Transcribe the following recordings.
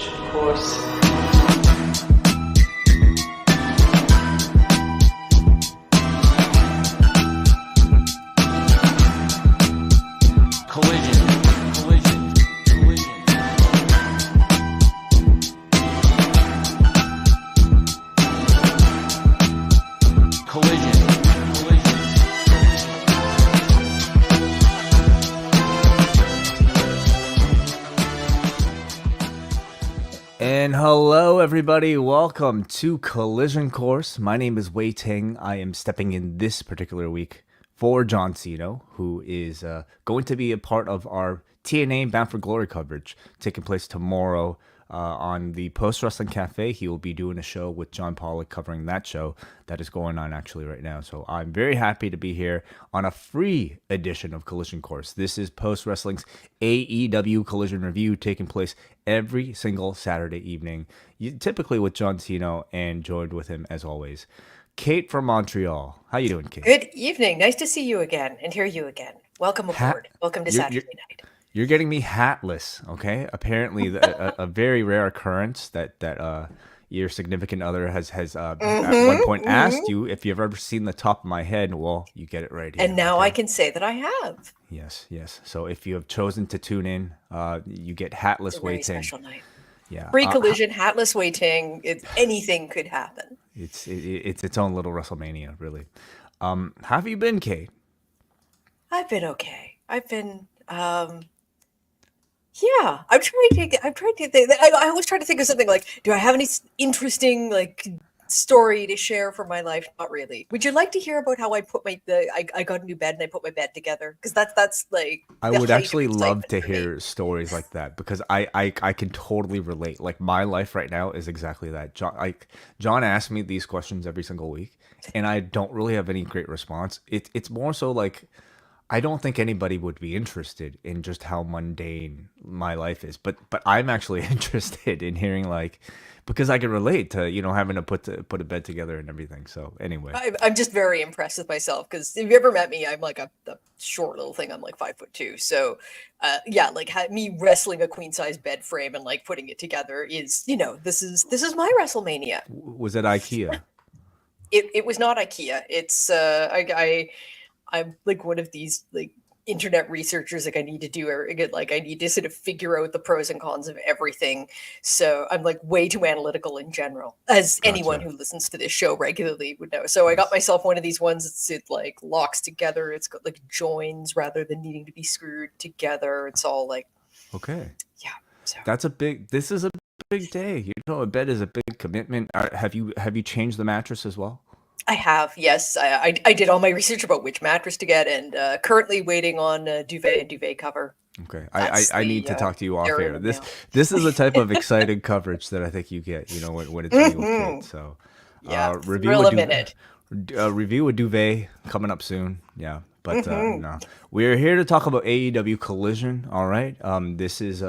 Collision course. And hello, everybody. Welcome to Collision Course. My name is Wai Ting. I am stepping in this particular week for John Siino, who is going to be a part of our TNA Bound for Glory coverage taking place tomorrow on the POST Wrestling Café. He will be doing a show with John Pollock covering that show that is going on actually right now. So I'm very happy to be here on a free edition of Collision Course. This is POST Wrestling's AEW Collision review taking place every single Saturday evening, typically with John Siino, and joined with him as always, Kate from Montreal. How you doing, Kate? Good evening. Nice to see you again and hear you again. Welcome aboard. Welcome to Saturday night. You're getting me hatless, okay? Apparently, a very rare occurrence that your significant other has at one point asked you if you've ever seen the top of my head. Well, you get it right here. And now I can say that I have. Yes. So if you have chosen to tune in, you get hatless Wai Ting. Special night. Yeah. Pre-collision, hatless Wai Ting. Anything could happen. It's its own little WrestleMania, really. How have you been, Kate? I've been okay. I've been. Yeah, I'm trying to think. I always try to think of something like, do I have any interesting story to share from my life? Not really. Would you like to hear about how I put I got a new bed and I put my bed together? Because that's like I would actually love to hear stories like that, because I can totally relate. Like, my life right now is exactly that. John asks me these questions every single week, and I don't really have any great response. It's more so like, I don't think anybody would be interested in just how mundane my life is, but I'm actually interested in hearing, because I can relate to having to put a bed together and everything. So anyway, I'm just very impressed with myself, because if you ever met me, I'm like a short little thing. I'm like 5'2". So me wrestling a queen size bed frame and putting it together is this is my WrestleMania. Was it IKEA? It was not IKEA. It's I'm like one of these internet researchers. I need to do I need to sort of figure out the pros and cons of everything. So I'm way too analytical in general, as anyone who listens to this show regularly would know. So I got myself one of these ones that locks together. It's got joins rather than needing to be screwed together. It's all okay. Yeah. So This is a big day. A bed is a big commitment. Have you changed the mattress as well? I have, yes. I did all my research about which mattress to get, and currently waiting on duvet and duvet cover. Okay, I need to talk to you off air. This is the type of exciting coverage that I think you get, when it's me with Kate. So yeah, review a duvet coming up soon. Yeah. But no, we're here to talk about AEW Collision. All right. This is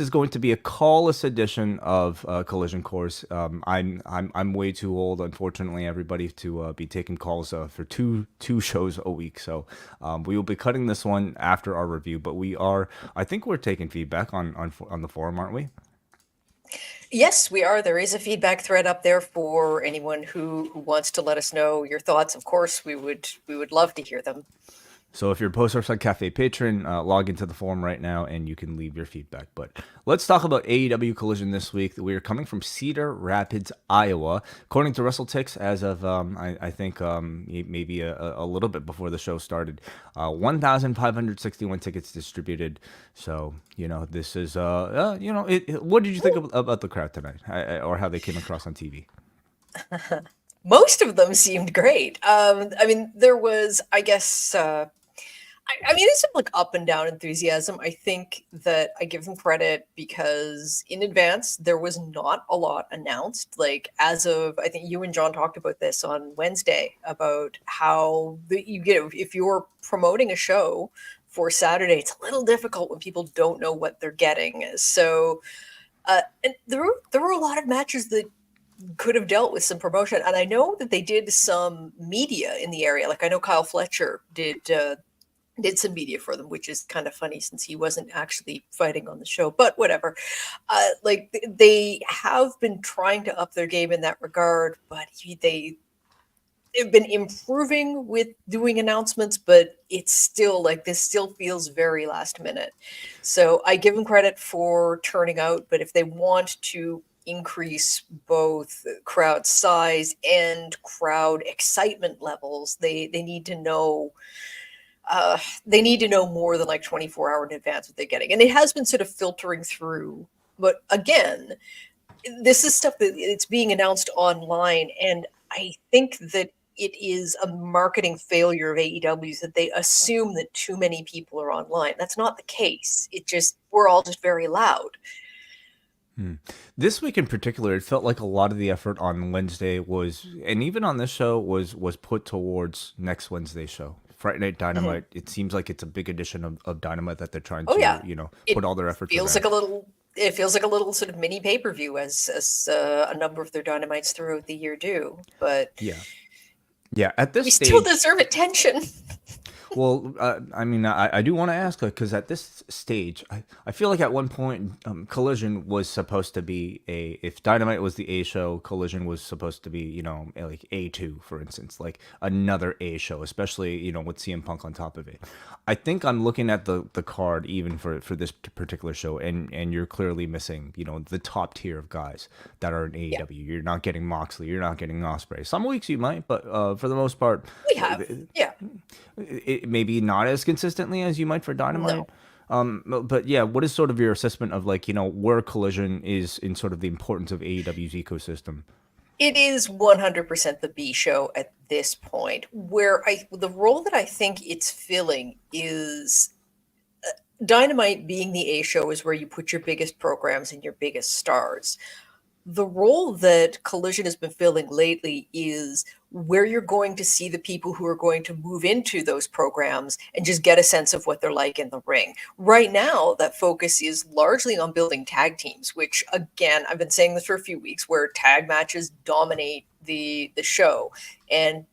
going to be a call-less edition of Collision Course. I'm way too old, unfortunately, everybody, to be taking calls for two shows a week. So we will be cutting this one after our review. But I think we're taking feedback on the forum, aren't we? Yes, we are. There is a feedback thread up there for anyone who wants to let us know your thoughts. Of course, we would love to hear them. So if you're a POST Wrestling Café patron, log into the forum right now and you can leave your feedback. But let's talk about AEW Collision this week. We are coming from Cedar Rapids, Iowa. According to WrestleTix, as of I think maybe a little bit before the show started, 1,561 tickets distributed. So this is what did you think about the crowd tonight, or how they came across on TV? Most of them seemed great. There was, I guess. There's some up and down enthusiasm. I think that I give them credit because in advance there was not a lot announced. As of, I think you and John talked about this on Wednesday about how if you're promoting a show for Saturday, it's a little difficult when people don't know what they're getting. So, and there were a lot of matches that could have dealt with some promotion, and I know that they did some media in the area. I know Kyle Fletcher did did some media for them, which is kind of funny since he wasn't actually fighting on the show, but whatever. Like they have been trying to up their game in that regard, but they've been improving with doing announcements, but it's still like this still feels very last minute. So I give them credit for turning out, but if they want to increase both crowd size and crowd excitement levels, they need to know they need to know more than like 24 hour in advance what they're getting. And it has been sort of filtering through. But again, this is stuff that it's being announced online. And I think that it is a marketing failure of AEW's that they assume that too many people are online. That's not the case. It just, we're all just very loud. This week in particular, it felt like a lot of the effort on Wednesday was, and even on this show, was put towards next Wednesday's show. Friday Night Dynamite. It seems like it's a big edition of Dynamite that they're trying Oh to, yeah, put all their efforts feels around. like a little. It feels like a little sort of mini pay-per-view as a number of their Dynamites throughout the year do. But Yeah. Yeah, at this we stage, still deserve attention. well, I mean, I do want to ask, because at this stage, I feel like at one point, Collision was supposed to be if Dynamite was the A show, Collision was supposed to be, like A2, for instance, like another A show, especially, with CM Punk on top of it. I think I'm looking at the card even for this particular show, and you're clearly missing, the top tier of guys that are in Yeah, AEW. You're not getting Moxley, you're not getting Ospreay. Some weeks you might, but for the most part, we have. Yeah, maybe not as consistently as you might for Dynamite. no. But yeah, what is sort of your assessment of like, where Collision is in sort of the importance of AEW's ecosystem? It is 100% the B show at this point. Where the role that I think it's filling is Dynamite being the A show is where you put your biggest programs and your biggest stars. The role that Collision has been filling lately is where you're going to see the people who are going to move into those programs and just get a sense of what they're like in the ring. Right now, that focus is largely on building tag teams, which again, I've been saying this for a few weeks, where tag matches dominate the show. And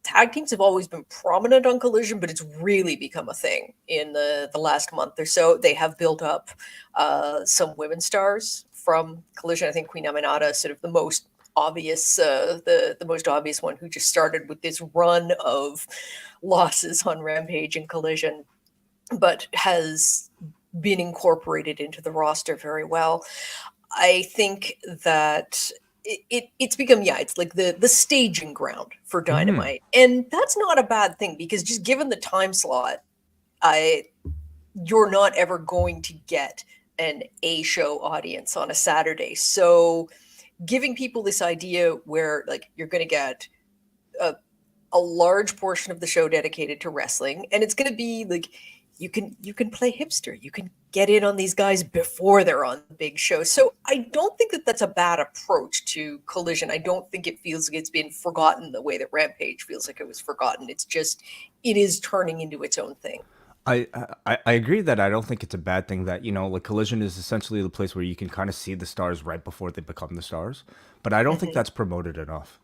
tag teams have always been prominent on Collision, but it's really become a thing in the last month or so. They have built up some women stars from Collision. I think Queen Aminata is sort of the most obvious, the most obvious one, who just started with this run of losses on Rampage and Collision, but has been incorporated into the roster very well. I think that it's become, yeah, it's like the staging ground for Dynamite, and that's not a bad thing, because just given the time slot, I you're not ever going to get an A show audience on a Saturday. So giving people this idea where like you're going to get a large portion of the show dedicated to wrestling, and it's going to be like you can play hipster, you can get in on these guys before they're on the big show. So I don't think that that's a bad approach to Collision. I don't think it feels like it's been forgotten the way that Rampage feels like it was forgotten. It's just it is turning into its own thing. I agree that I don't think it's a bad thing that, like Collision is essentially the place where you can kind of see the stars right before they become the stars. But I don't think that's promoted enough.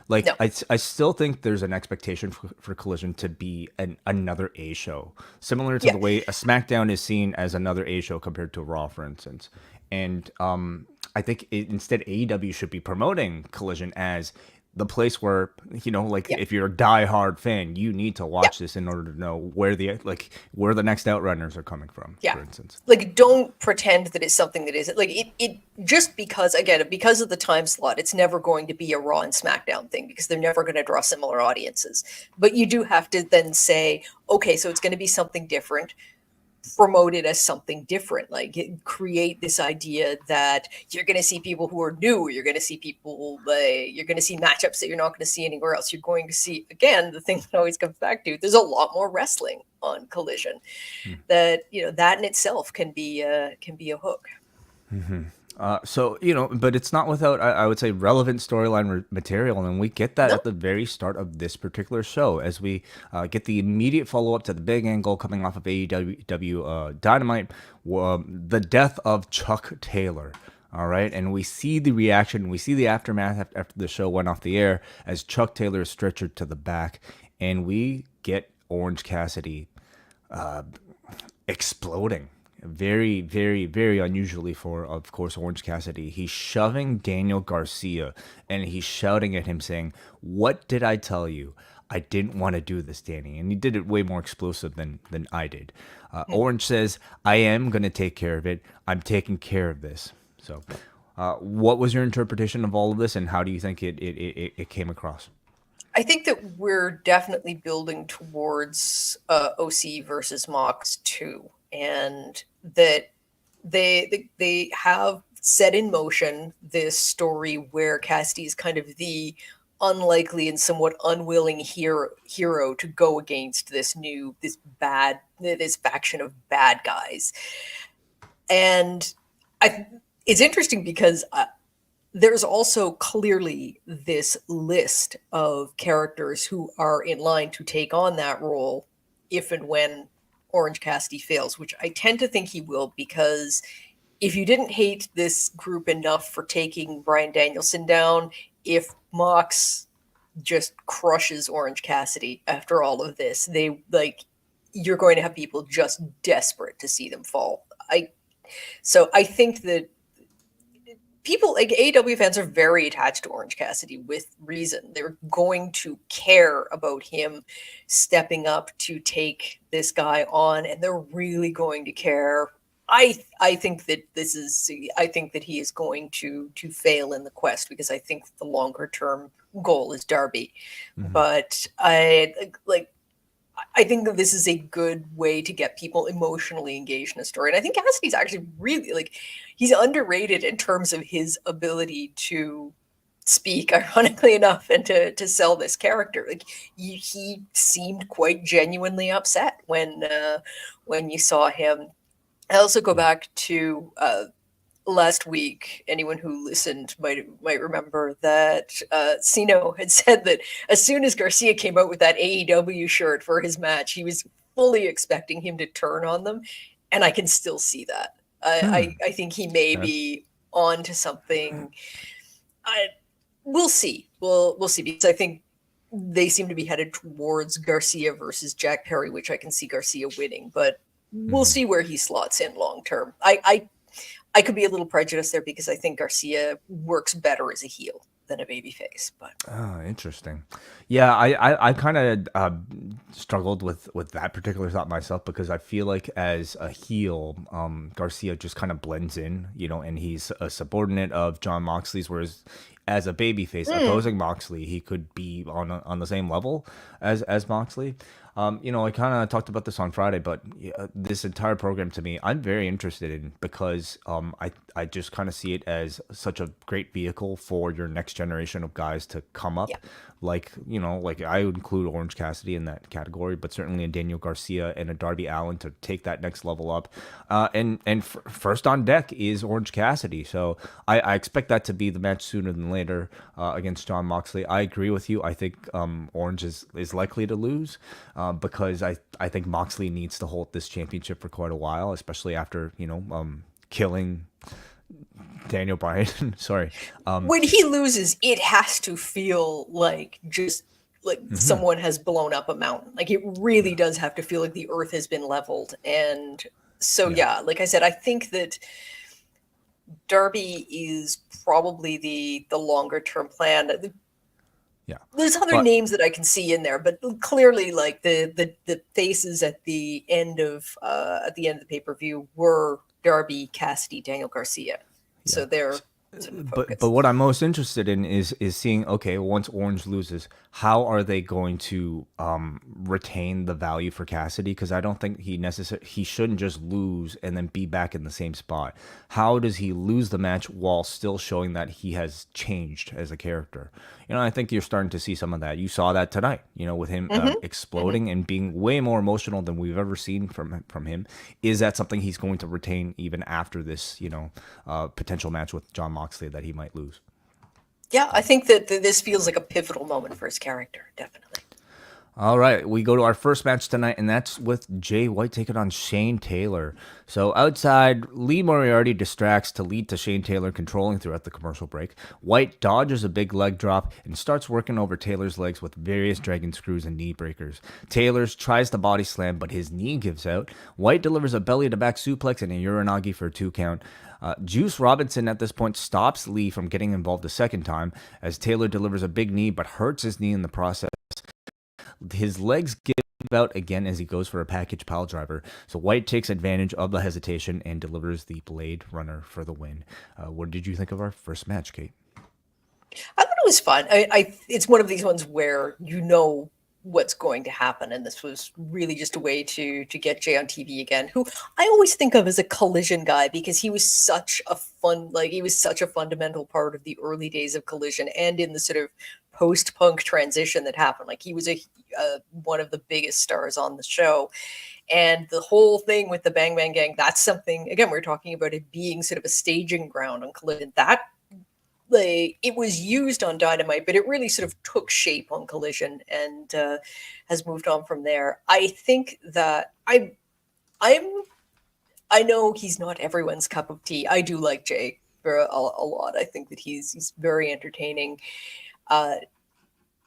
Like No. I still think there's an expectation for Collision to be another A show, similar to Yeah. the way a SmackDown is seen as another A show compared to Raw, for instance. And I think instead AEW should be promoting Collision as the place where, like Yeah. if you're a diehard fan, you need to Yeah. watch this in order to know where the next Outrunners are coming from, Yeah. for instance. Like, don't pretend that it's something that isn't. Like, it just because, again, because of the time slot, it's never going to be a Raw and SmackDown thing, because they're never going to draw similar audiences. But you do have to then say, okay, so it's going to be something different, promote it as something different. Like, create this idea that you're going to see people who are new, you're going to see people, you're going to see matchups that you're not going to see anywhere else. You're going to see, again, the thing that always comes back to, there's a lot more wrestling on Collision. That that in itself can be a hook. So, but it's not without, I would say, relevant storyline material. And we get that No. at the very start of this particular show, as we get the immediate follow up to the big angle coming off of AEW Dynamite, the death of Chuck Taylor. All right. And we see the reaction, we see the aftermath after the show went off the air, as Chuck Taylor is stretchered to the back. And we get Orange Cassidy exploding. Very, very, very unusually for, of course, Orange Cassidy. He's shoving Daniel Garcia and he's shouting at him saying, "What did I tell you? I didn't want to do this, Danny." And he did it way more explosive than I did. Orange says, "I am going to take care of it. I'm taking care of this." So, what was your interpretation of all of this, and how do you think it came across? I think that we're definitely building towards OC versus Mox 2, and that they have set in motion this story where Cassidy is kind of the unlikely and somewhat unwilling hero to go against this faction of bad guys. And it's interesting because there's also clearly this list of characters who are in line to take on that role if and when Orange Cassidy fails, which I tend to think he will, because if you didn't hate this group enough for taking Bryan Danielson down, if Mox just crushes Orange Cassidy after all of this, you're going to have people just desperate to see them fall. So I think that people like AEW fans are very attached to Orange Cassidy with reason. They're going to care about him stepping up to take this guy on, and they're really going to care. I think that he is going to fail in the quest, because I think the longer term goal is Darby. Mm-hmm. But I think that this is a good way to get people emotionally engaged in a story. And I think Cassidy's actually really he's underrated in terms of his ability to speak, ironically enough, and to sell this character. He seemed quite genuinely upset when you saw him. I also go back to last week. Anyone who listened might remember that Siino had said that as soon as Garcia came out with that AEW shirt for his match, he was fully expecting him to turn on them, and I can still see that. I think he may be on to something. We'll see. We'll see, because I think they seem to be headed towards Garcia versus Jack Perry, which I can see Garcia winning, but we'll see where he slots in long term. I could be a little prejudiced there, because I think Garcia works better as a heel than a babyface. But Interesting. Yeah, I kind of struggled with that particular thought myself, because I feel like as a heel, Garcia just kind of blends in, and he's a subordinate of Jon Moxley's, whereas as a babyface opposing Moxley, he could be on the same level as Moxley. I kind of talked about this on Friday, but this entire program, to me, I'm very interested in, because I just kind of see it as such a great vehicle for your next generation of guys to come up. Yeah. Like I would include Orange Cassidy in that category, but certainly a Daniel Garcia and a Darby Allin to take that next level up. First on deck is Orange Cassidy. So I expect that to be the match sooner than later against Jon Moxley. I agree with you. I think Orange is likely to lose because I think Moxley needs to hold this championship for quite a while, especially after, killing Daniel Bryan. Sorry. When he loses, it has to feel like someone has blown up a mountain. Like, it really does have to feel like the earth has been leveled. And so, yeah, like I said, I think that Darby is probably the longer term plan. Yeah. There's other names that I can see in there, but clearly, like the faces at the end of the pay-per-view were Darby, Cassidy, Daniel Garcia. So they're but what I'm most interested in is seeing, okay, once Orange loses, how are they going to retain the value for Cassidy? Because I don't think he shouldn't just lose and then be back in the same spot. How does he lose the match while still showing that he has changed as a character? I think you're starting to see some of that. You saw that tonight, with him exploding and being way more emotional than we've ever seen from him. Is that something he's going to retain even after this, potential match with Jon Moxley that he might lose? Yeah, I think that this feels like a pivotal moment for his character, definitely. All right, we go to our first match tonight, and that's with Jay White taking on Shane Taylor. So outside, Lee Moriarty distracts to lead to Shane Taylor controlling throughout the commercial break. White dodges a big leg drop and starts working over Taylor's legs with various dragon screws and knee breakers. Taylor tries to body slam, but his knee gives out. White delivers a belly-to-back suplex and a Uranagi for a 2 count. Juice Robinson at this point stops Lee from getting involved a second time as Taylor delivers a big knee but hurts his knee in the process. His legs give out again as he goes for a package pile driver. So White takes advantage of the hesitation and delivers the Blade Runner for the win. What did you think of our first match, Kate? I thought it was fun. It's one of these ones where you know what's going to happen, and this was really just a way to get Jay on TV again, who I always think of as a Collision guy because he was such a fundamental part of the early days of Collision and in the sort of post-punk transition that happened. Like he was one of the biggest stars on the show. And the whole thing with the Bang Bang Gang, that's something, again, we're talking about it being sort of a staging ground on Collision. It was used on Dynamite, but it really sort of took shape on Collision and has moved on from there. I think that I know he's not everyone's cup of tea. I do like Jay for a lot. I think that he's very entertaining.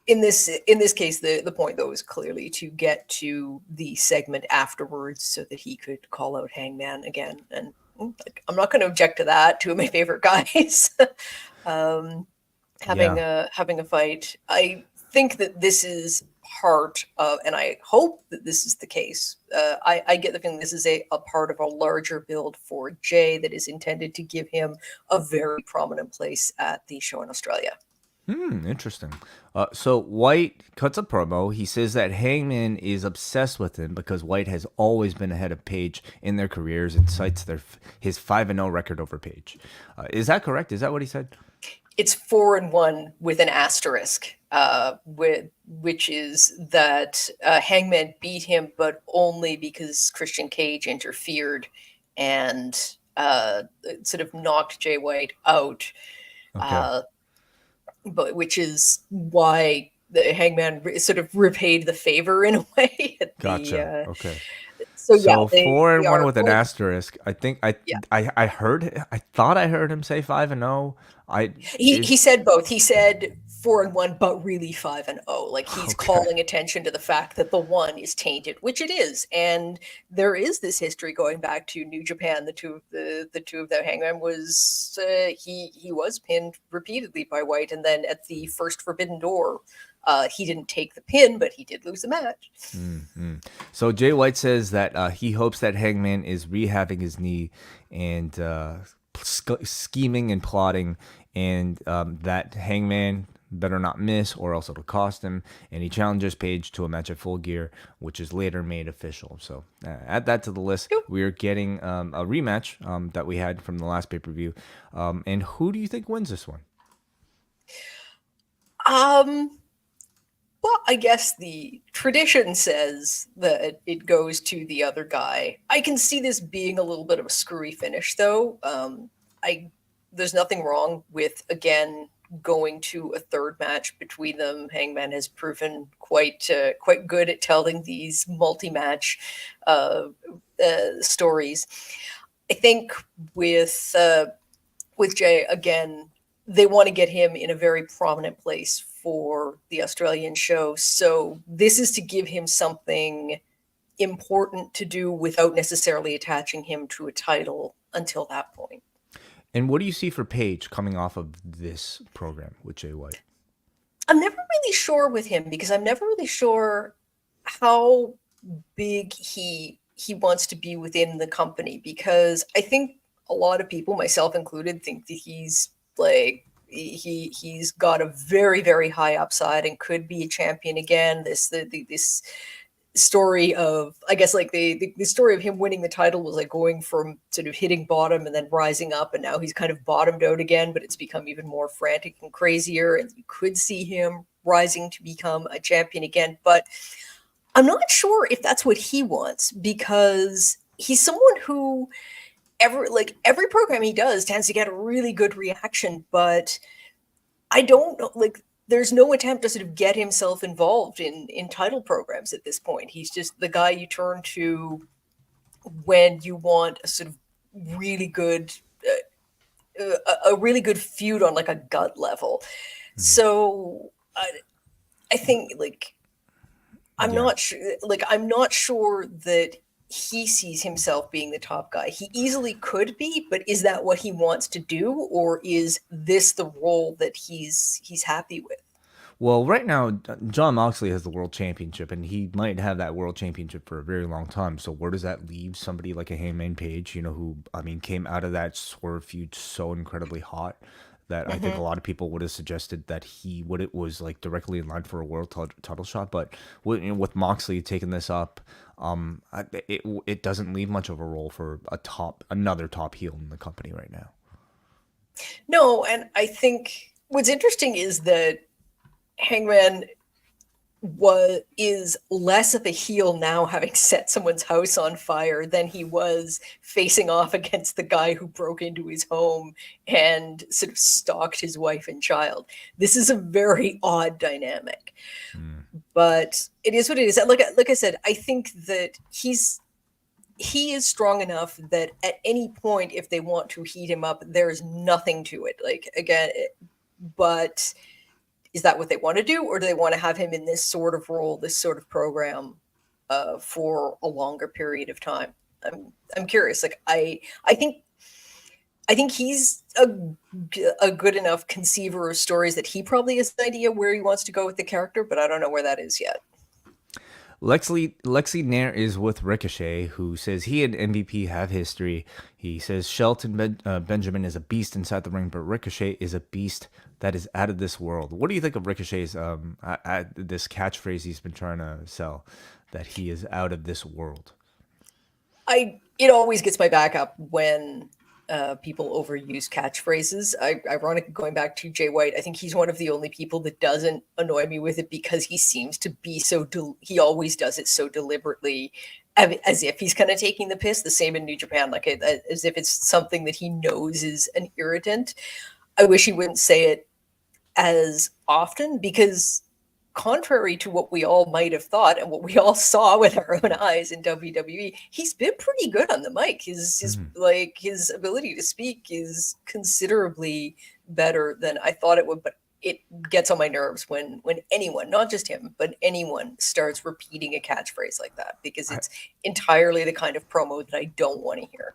In this case, the point though is clearly to get to the segment afterwards so that he could call out Hangman again. And I'm not going to object to that. Two of my favorite guys having a fight. I think that this is part of, and I hope that this is the case. I get the feeling this is a part of a larger build for Jay that is intended to give him a very prominent place at the show in Australia. Interesting. So White cuts a promo. He says that Hangman is obsessed with him because White has always been ahead of Paige in their careers and cites his 5-0 record over Paige. Is that correct? Is that what he said? It's 4-1 with an asterisk, which is that Hangman beat him, but only because Christian Cage interfered and sort of knocked Jay White out. Okay. But which is why the Hangman sort of repaid the favor in a way. Gotcha. Okay. So So yeah, four they and one are with an both, asterisk. I think yeah. I thought I heard him say 5-0. He said both. He said 4-1, but really 5-0. Like he's Okay. calling attention to the fact that the one is tainted, which it is. And there is this history going back to New Japan. The two of them, Hangman was he was pinned repeatedly by White, and then at the first Forbidden Door, he didn't take the pin, but he did lose the match. Mm-hmm. So Jay White says that he hopes that Hangman is rehabbing his knee and scheming and plotting, and that Hangman better not miss or else it'll cost him. And he challenges Paige to a match at Full Gear, which is later made official. So add that to the list. We are getting a rematch that we had from the last pay-per-view. And who do you think wins this one? Well, I guess the tradition says that it goes to the other guy. I can see this being a little bit of a screwy finish, though. There's nothing wrong with, again, going to a third match between them. Hangman has proven quite good at telling these multi-match stories. I think with Jay, again, they want to get him in a very prominent place for the Australian show. So this is to give him something important to do without necessarily attaching him to a title until that point. And what do you see for Paige coming off of this program with Jay White? I'm never really sure with him because I'm never really sure how big he wants to be within the company, because I think a lot of people, myself included, think that he's like he's got a very, very high upside and could be a champion again. This story of, I guess, like the story of him winning the title was like going from sort of hitting bottom and then rising up, and now he's kind of bottomed out again, but it's become even more frantic and crazier, and you could see him rising to become a champion again. But I'm not sure if that's what he wants, because he's someone who every program he does tends to get a really good reaction, but I don't know, like, there's no attempt to sort of get himself involved in title programs at this point. He's just the guy you turn to when you want a sort of really good a really good feud on like a gut level. Mhm. So I think like Yeah. I'm not sure that he sees himself being the top guy. He easily could be, but is that what he wants to do, or is this the role that he's happy with? Well, right now, John Moxley has the world championship, and he might have that world championship for a very long time. So where does that leave somebody like a Hangman Page, who, I mean, came out of that Swerve feud so incredibly hot that I think a Mm-hmm. lot of people would have suggested that he would it was like directly in line for a world title shot. But with Moxley taking this up, it doesn't leave much of a role for another top heel in the company right now. No, and I think what's interesting is that Hangman is less of a heel now, having set someone's house on fire, than he was facing off against the guy who broke into his home and sort of stalked his wife and child. This is a very odd dynamic, Mm. but it is what it is. Like I said, I think that he is strong enough that at any point, if they want to heat him up, there's nothing to it. Like again, but is that what they want to do, or do they want to have him in this sort of role, this sort of program, for a longer period of time? I'm curious. Like I think he's a good enough conceiver of stories that he probably has an idea where he wants to go with the character, but I don't know where that is yet. Lexi Nair is with Ricochet, who says he and MVP have history. He says Benjamin is a beast inside the ring, but Ricochet is a beast that is out of this world. What do you think of Ricochet's this catchphrase he's been trying to sell, that he is out of this world? It always gets my back up when people overuse catchphrases. Ironically, going back to Jay White, I think he's one of the only people that doesn't annoy me with it, because he seems to be he always does it so deliberately, as if he's kind of taking the piss. The same in New Japan, like as if it's something that he knows is an irritant. I wish he wouldn't say it as often, because contrary to what we all might have thought and what we all saw with our own eyes in WWE, he's been pretty good on the mic. Mhm. His ability to speak is considerably better than I thought it would, but it gets on my nerves when anyone, not just him, but anyone starts repeating a catchphrase like that, because I, it's entirely the kind of promo that I don't want to hear.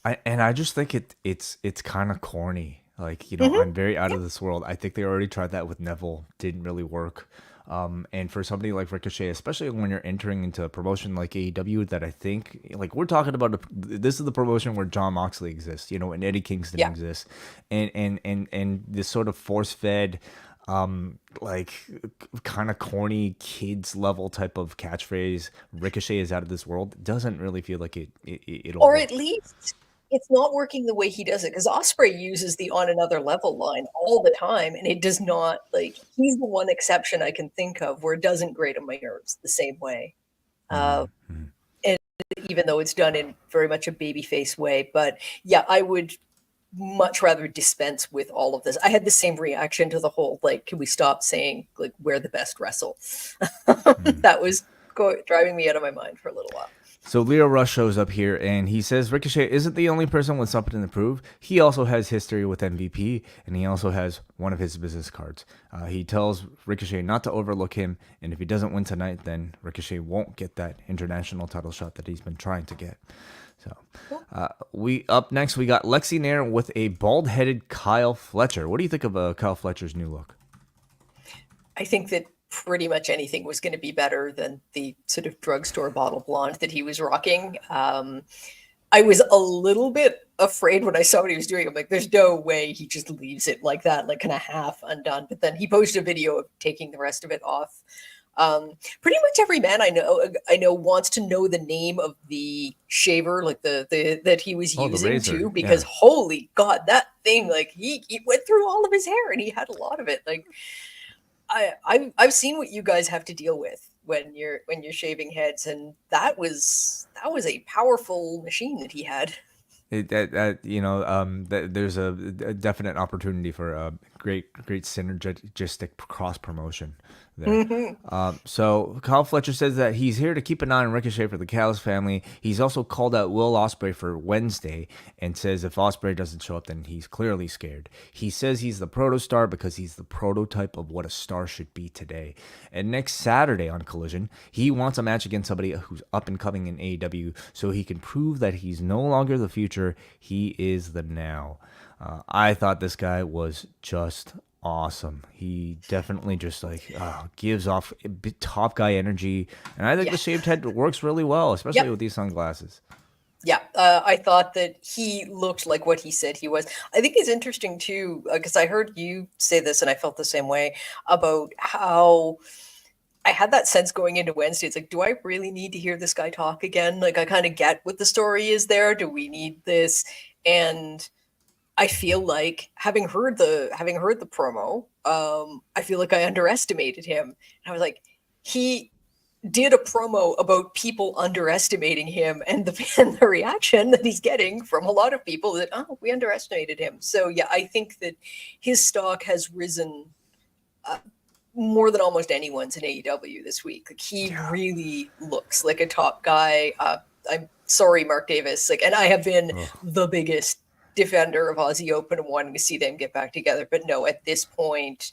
I just think it's kind of corny. Like, Mm-hmm. I'm very out of this world. I think they already tried that with Neville, didn't really work. And for somebody like Ricochet, especially when you're entering into a promotion like AEW, that I think, like, we're talking about, this is the promotion where John Moxley exists, and Eddie Kingston Yeah. exists, and this sort of force fed, like, kind of corny kids level type of catchphrase, Ricochet is out of this world, doesn't really feel like it'll Or work. at least it's not working the way he does it, because Osprey uses the "on another level" line all the time, and it does not, like, he's the one exception I can think of where it doesn't grate on my nerves the same way. Uh, Mhm. and even though it's done in very much a babyface way, but yeah, I would much rather dispense with all of this. I had the same reaction to the whole, like, can we stop saying, like, we're the best wrestle? Mhm. That was driving me out of my mind for a little while. So Lio Rush shows up here and he says Ricochet isn't the only person with something to prove. He also has history with MVP and he also has one of his business cards. He tells Ricochet not to overlook him, and if he doesn't win tonight, then Ricochet won't get that international title shot that he's been trying to get. So, we up next we got Lexi Nair with a bald-headed Kyle Fletcher. What do you think of Kyle Fletcher's new look? I think that pretty much anything was going to be better than the sort of drugstore bottle blonde that he was rocking. I was a little bit afraid when I saw what he was doing. I'm like, there's no way he just leaves it like that, like kind of half undone. But then he posted a video of taking the rest of it off. Pretty much every man I know wants to know the name of the shaver, like the that he was Oh, the using too, razor. because Yeah. holy God, that thing, like he went through all of his hair and he had a lot of it. Like I've seen what you guys have to deal with when you're shaving heads, and that was a powerful machine that he had. There's a definite opportunity for great synergistic cross promotion there. Mhm. So Kyle Fletcher says that he's here to keep an eye on Ricochet for the Callis family. He's also called out Will Ospreay for Wednesday and says if Ospreay doesn't show up, then he's clearly scared. He says he's the proto star because he's the prototype of what a star should be today. And next Saturday on Collision, he wants a match against somebody who's up and coming in AEW so he can prove that he's no longer the future, he is the now. I thought this guy was just awesome. He definitely just gives off top guy energy, and I think the shaved head works really well, especially with these sunglasses. Yeah, I thought that he looked like what he said he was. I think it's interesting too, because I heard you say this and I felt the same way about how I had that sense going into Wednesday. It's like, do I really need to hear this guy talk again? Like, I kind of get what the story is there. Do we need this? And I feel like having heard the promo, I feel like I underestimated him. And I was like, he did a promo about people underestimating him, and the reaction that he's getting from a lot of people that, oh, we underestimated him. So yeah, I think that his stock has risen more than almost anyone's in AEW this week. Like, he really looks like a top guy. I'm sorry, Mark Davis. Like, and I have been the biggest defender of Aussie Open and wanting to see them get back together. But no, at this point,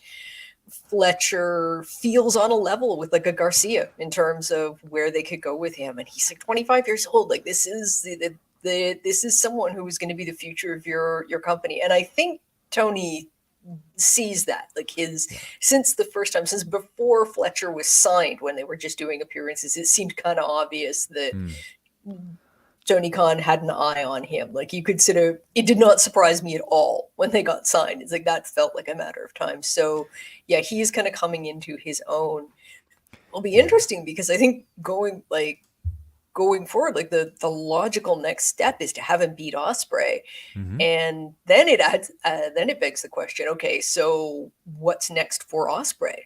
Fletcher feels on a level with like a Garcia in terms of where they could go with him. And he's like 25 years old. Like, this is this is someone who is going to be the future of your company. And I think Tony sees that, like, since the first time, since before Fletcher was signed, when they were just doing appearances, it seemed kind of obvious that Tony Khan had an eye on him. Like, you could it did not surprise me at all when they got signed. It's like, that felt like a matter of time. So yeah, he's kind of coming into his own. It'll be interesting because I think going forward, like the logical next step is to have him beat Ospreay. And then it begs the question, okay, so what's next for Ospreay?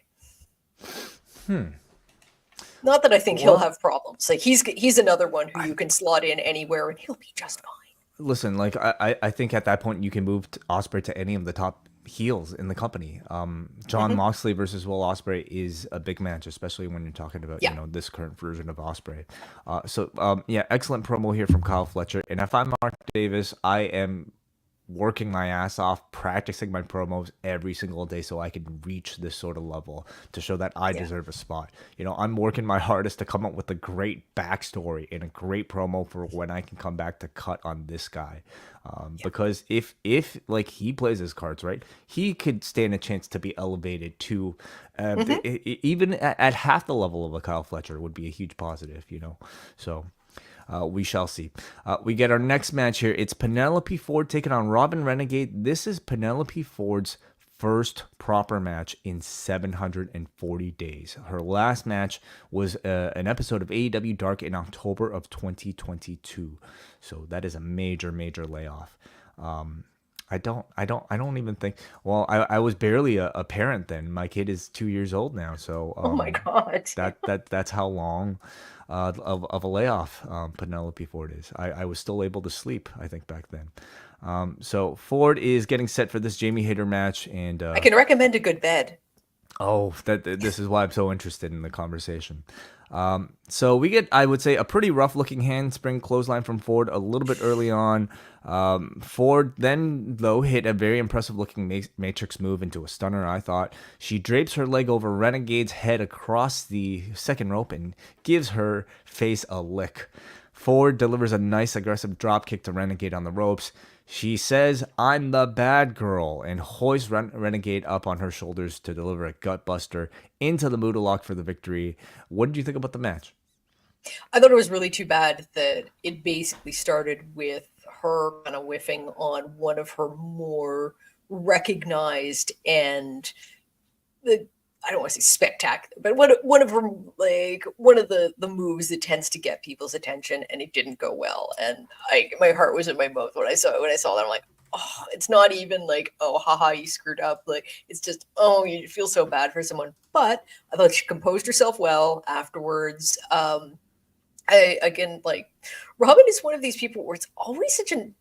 Not that I think he'll have problems. Like, he's another one who you can slot in anywhere and he'll be just fine. Listen, like I think at that point you can move Ospreay to any of the top heels in the company. John Moxley versus Will Ospreay is a big match, especially when you're talking about this current version of Ospreay. Excellent promo here from Kyle Fletcher. And if I'm Mark Davis, I am working my ass off, practicing my promos every single day so I can reach this sort of level to show that I deserve a spot. You know, I'm working my hardest to come up with a great backstory and a great promo for when I can come back to cut on this guy. Because if like he plays his cards right, he could stand a chance to be elevated to even at half the level of a Kyle Fletcher would be a huge positive, you know. So we shall see. We get our next match here. It's Penelope Ford taking on Robin Renegade. This is Penelope Ford's first proper match in 740 days. Her last match was an episode of AEW Dark in October of 2022. So that is a major layoff. I don't even think. Well, I was barely a parent then. My kid is 2 years old now. So oh my god, that's how long of a layoff Penelope Ford is. I was still able to sleep, I think, back then. So Ford is getting set for this Jamie Hayter match, and I can recommend a good bed. Oh, this is why I'm so interested in the conversation. So we get, I would say, a pretty rough-looking handspring clothesline from Ford a little bit early on. Ford then, though, hit a very impressive-looking matrix move into a stunner, I thought. She drapes her leg over Renegade's head across the second rope and gives her face a lick. Ford delivers a nice aggressive dropkick to Renegade on the ropes. She says, "I'm the bad girl," and hoists Renegade up on her shoulders to deliver a gutbuster into the Muda Lock for the victory. What did you think about the match? I thought it was really too bad that it basically started with her kind of whiffing on one of her more recognized and I don't want to say spectacular, but one of her, like, one of the moves that tends to get people's attention, and it didn't go well. And my heart was in my mouth when I saw that. I'm like, oh, it's not even like, oh, haha, you screwed up. Like, it's just, oh, you feel so bad for someone. But I thought she composed herself well afterwards. Again, like, Robin is one of these people where it's always such an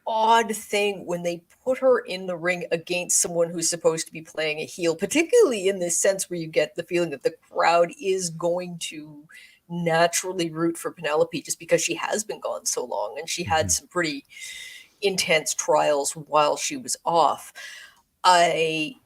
odd thing when they put her in the ring against someone who's supposed to be playing a heel, particularly in this sense where you get the feeling that the crowd is going to naturally root for Penelope just because she has been gone so long and she had some pretty intense trials while she was off. And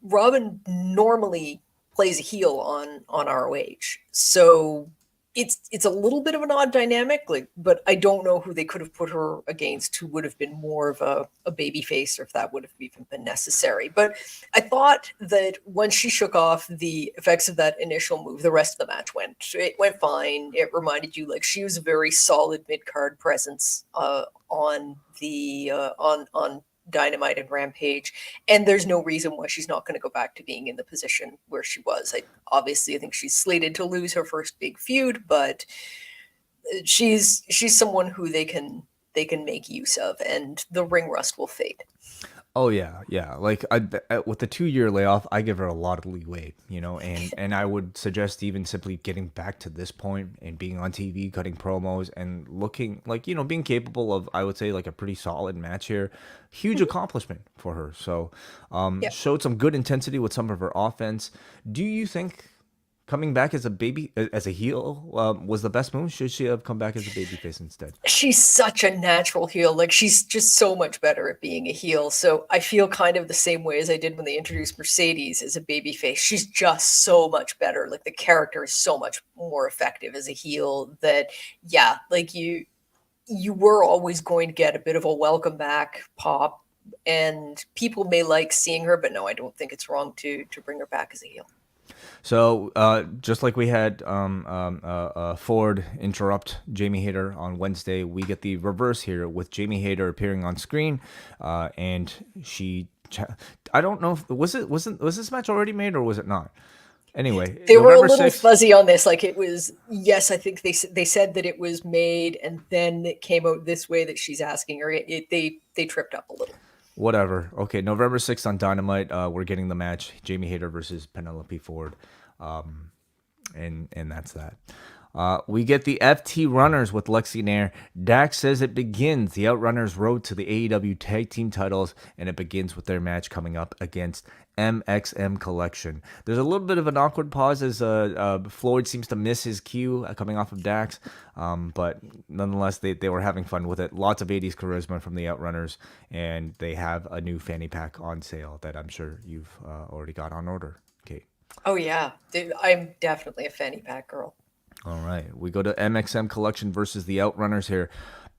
Robin normally plays a heel on ROH, so it's a little bit of an odd dynamic. But I don't know who they could have put her against who would have been more of a baby face, or if that would have even been necessary. But I thought that once she shook off the effects of that initial move, the rest of the match went fine. It reminded you like she was a very solid mid card presence on Dynamite and Rampage, and there's no reason why she's not going to go back to being in the position where she was. I think she's slated to lose her first big feud, but she's someone who they can make use of, and the ring rust will fade. Oh yeah, yeah. Like with the 2-year layoff, I give her a lot of leeway, and I would suggest even simply getting back to this point and being on TV, cutting promos, and looking like being capable of, I would say, like a pretty solid match here. Huge accomplishment for her. So, showed some good intensity with some of her offense. Do you think coming back as a heel was the best move? Should she have come back as a babyface instead? She's such a natural heel. Like, she's just so much better at being a heel. So I feel kind of the same way as I did when they introduced Mercedes as a babyface. She's just so much better. Like, the character is so much more effective as a heel that, yeah, like you were always going to get a bit of a welcome back pop, and people may like seeing her, but no, I don't think it's wrong to bring her back as a heel. So just like we had Ford interrupt Jamie Hayter on Wednesday, we get the reverse here with Jamie Hayter appearing on screen, and I don't know if was this match already made or was it not? Anyway, they were a little 6th, fuzzy on this. Like, it was, yes, I think they said that it was made, and then it came out this way that she's asking her. They tripped up a little. Whatever. Okay, November 6th on Dynamite, we're getting the match, Jamie Hayter versus Penelope Ford. And that's that. We get the FT Runners with Lexi Nair. Dax says it begins the Outrunners' road to the AEW Tag Team titles, and it begins with their match coming up against MXM Collection. There's a little bit of an awkward pause as Floyd seems to miss his cue coming off of Dax, but nonetheless, they were having fun with it. Lots of 80s charisma from the Outrunners, and they have a new fanny pack on sale that I'm sure you've already got on order, Kate. Oh, yeah. I'm definitely a fanny pack girl. All right. We go to MXM Collection versus the Outrunners here.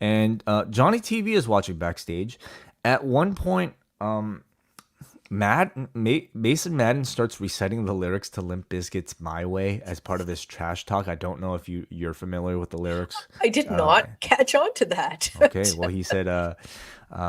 And Johnny TV is watching backstage. At one point, Mason Madden starts reciting the lyrics to Limp Bizkit's My Way as part of his trash talk. I don't know if you're familiar with the lyrics. I did not catch on to that. Okay. Well, he said...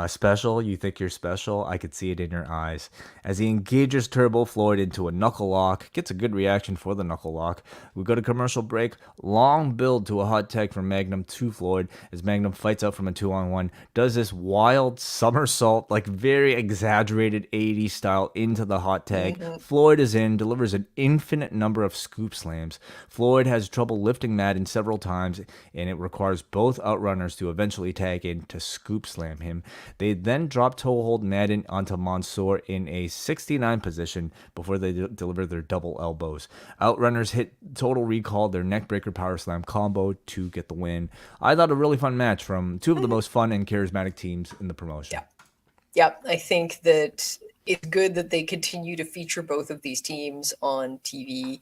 special, you think you're special? I could see it in your eyes. As he engages Turbo Floyd into a knuckle lock, gets a good reaction for the knuckle lock. We go to commercial break. Long build to a hot tag from Magnum to Floyd as Magnum fights out from a 2-on-1. Does this wild somersault, like very exaggerated 80s style, into the hot tag. Mm-hmm. Floyd is in, delivers an infinite number of scoop slams. Floyd has trouble lifting Madden several times, and it requires both Outrunners to eventually tag in to scoop slam him. They then drop toehold Madden onto Mansoor in a 69 position before they deliver their double elbows. Outrunners hit Total Recall, their neckbreaker power slam combo to get the win. I thought a really fun match from two of the most fun and charismatic teams in the promotion. Yeah, I think that it's good that they continue to feature both of these teams on TV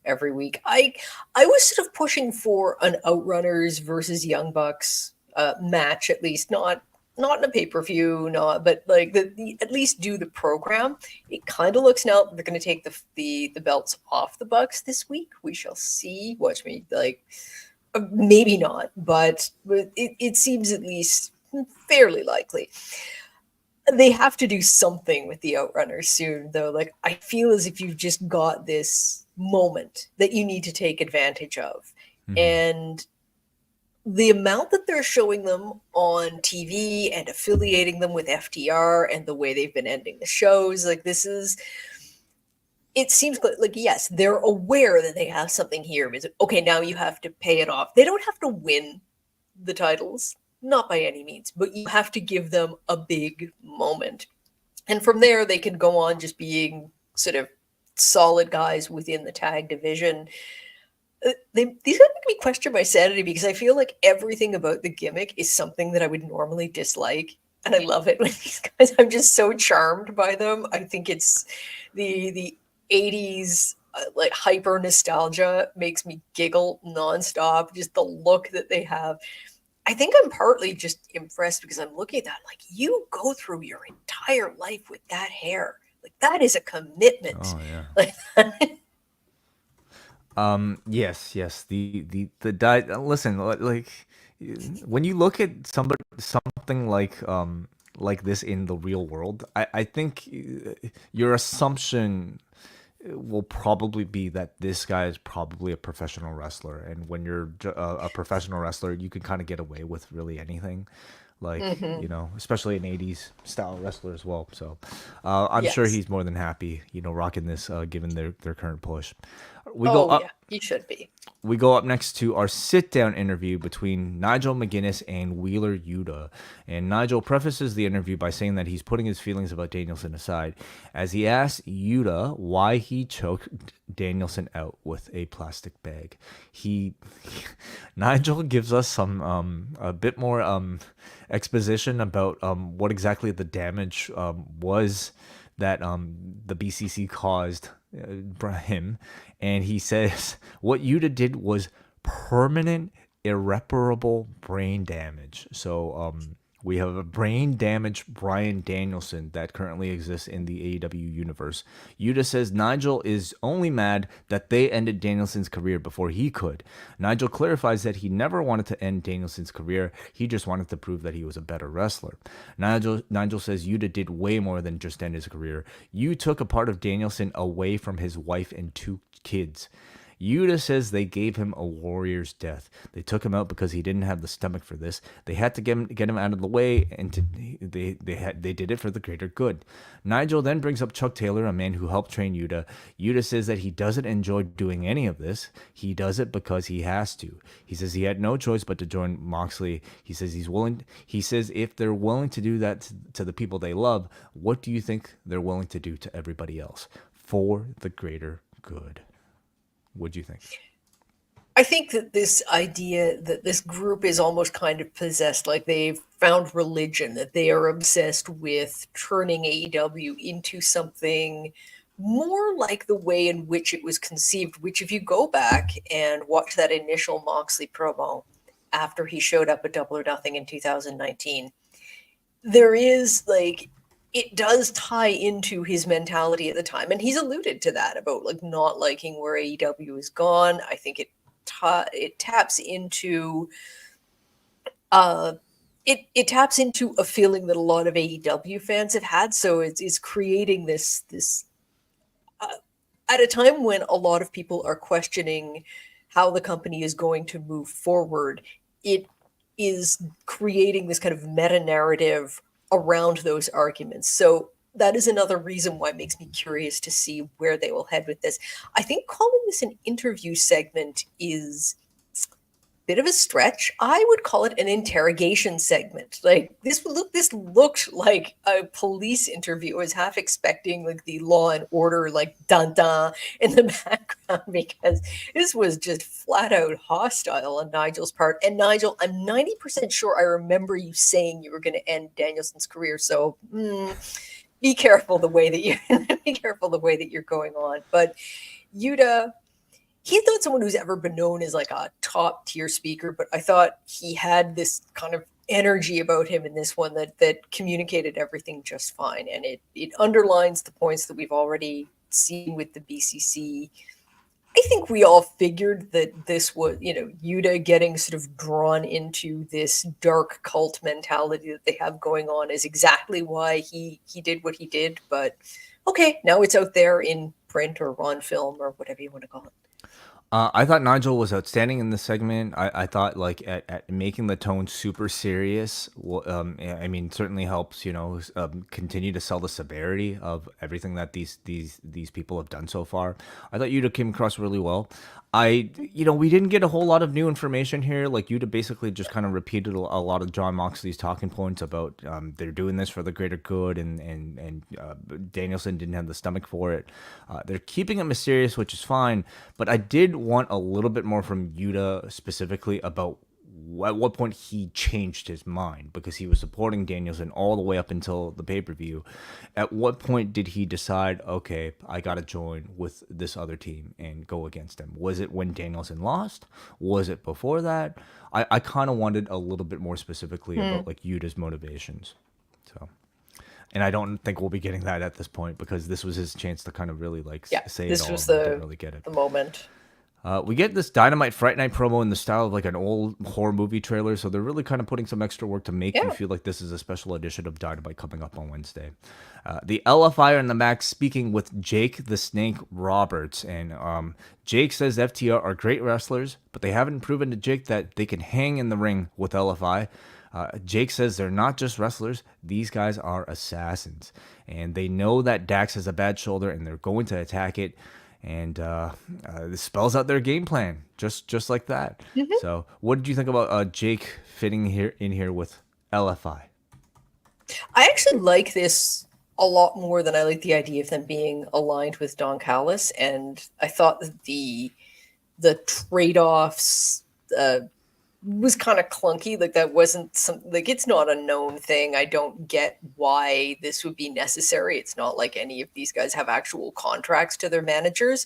every week. I was sort of pushing for an Outrunners versus Young Bucks match, at least not in a pay-per-view, but like at least do the program. It kind of looks now they're going to take the belts off the Bucks this week. We shall see. Watch me, like maybe not, but it seems at least fairly likely. They have to do something with the Outrunners soon, though. Like, I feel as if you've just got this moment that you need to take advantage of, and the amount that they're showing them on TV and affiliating them with FTR and the way they've been ending the shows, like it seems like yes, they're aware that they have something here. Okay, now you have to pay it off. They don't have to win the titles Not by any means, but you have to give them a big moment. And from there, they can go on just being sort of solid guys within the tag division. These make me question my sanity because I feel like everything about the gimmick is something that I would normally dislike. And I love it when these guys, I'm just so charmed by them. I think it's the 80s, like hyper nostalgia makes me giggle nonstop. Just the look that they have. I think I'm partly just impressed because I'm looking at that like, you go through your entire life with that hair. Like, that is a commitment. Oh yeah. Like, Yes. The listen, like when you look at something like this in the real world, I think your assumption will probably be that this guy is probably a professional wrestler, and when you're a professional wrestler, you can kind of get away with really anything, like especially an '80s style wrestler as well. So I'm sure yes. he's more than happy, rocking this, given their current push. We go Oh, up. yeah, he should be. We go up next to our sit-down interview between Nigel McGuinness and Wheeler Yuta. And Nigel prefaces the interview by saying that he's putting his feelings about Danielson aside, as he asks Yuta why he choked Danielson out with a plastic bag. Nigel gives us some a bit more exposition about what exactly the damage was that the BCC caused him, and he says what Yuta did was permanent, irreparable brain damage. So we have a brain damaged Bryan Danielson that currently exists in the AEW universe. Yuta says Nigel is only mad that they ended Danielson's career before he could. Nigel clarifies that he never wanted to end Danielson's career. He just wanted to prove that he was a better wrestler. Nigel says Yuta did way more than just end his career. You took a part of Danielson away from his wife and 2 kids. Yuta says they gave him a warrior's death. They took him out because he didn't have the stomach for this. They had to get him out of the way, and they did it for the greater good. Nigel then brings up Chuck Taylor, a man who helped train Yuta. Yuta says that he doesn't enjoy doing any of this. He does it because he has to. He says he had no choice but to join Moxley. He says he's willing. He says if they're willing to do that to the people they love, what do you think they're willing to do to everybody else for the greater good? What do you think? I think that this idea that this group is almost kind of possessed, like they've found religion, that they are obsessed with turning AEW into something more like the way in which it was conceived, which if you go back and watch that initial Moxley promo after he showed up at Double or Nothing in 2019, there is like, it does tie into his mentality at the time, and he's alluded to that about like not liking where AEW is gone. I think it taps into it taps into a feeling that a lot of AEW fans have had. So it's creating this at a time when a lot of people are questioning how the company is going to move forward. It is creating this kind of meta narrative around those arguments. So that is another reason why it makes me curious to see where they will head with this. I think calling this an interview segment is a bit of a stretch. I would call it an interrogation segment. Like this looked like a police interview. I was half expecting like the Law and Order like dun dun in the background because this was just flat out hostile on Nigel's part. And Nigel, I'm 90% sure I remember you saying you were going to end Danielson's career. So be careful the way that you're going on. But Yuta, he's not someone who's ever been known as like a top tier speaker, but I thought he had this kind of energy about him in this one that communicated everything just fine. And it underlines the points that we've already seen with the BCC. I think we all figured that this was, Yuta getting sort of drawn into this dark cult mentality that they have going on is exactly why he did what he did. But okay, now it's out there in print or on film or whatever you want to call it. I thought Nigel was outstanding in this segment. I thought like at making the tone super serious. I mean, certainly helps continue to sell the severity of everything that these people have done so far. I thought Yuta came across really well. We didn't get a whole lot of new information here. Like Yuta basically just kind of repeated a lot of John Moxley's talking points about they're doing this for the greater good, and Danielson didn't have the stomach for it. They're keeping it mysterious, which is fine. But I did want a little bit more from Yuta specifically about at what point he changed his mind, because he was supporting Danielson all the way up until the pay-per-view. At what point did he decide, okay, I got to join with this other team and go against him? Was it when Danielson lost? Was it before that? I kind of wanted a little bit more specifically about like Yuta's motivations. So, and I don't think we'll be getting that at this point, because this was his chance to kind of really like Yeah, say this it all. was And didn't really get it. the moment. We get this Dynamite Fright Night promo in the style of like an old horror movie trailer, so they're really kind of putting some extra work to make you Yeah. feel like this is a special edition of Dynamite coming up on Wednesday. The LFI are in the back speaking with Jake the Snake Roberts, and Jake says FTR are great wrestlers, but they haven't proven to Jake that they can hang in the ring with LFI. Jake says they're not just wrestlers, these guys are assassins, and they know that Dax has a bad shoulder and they're going to attack it. And this spells out their game plan, just like that. Mhm. So, what did you think about Jake fitting in here with LFI? I actually like this a lot more than I like the idea of them being aligned with Don Callis, and I thought that the trade-offs was kind of clunky. Like that wasn't like it's not a known thing. I don't get why this would be necessary. It's not like any of these guys have actual contracts to their managers.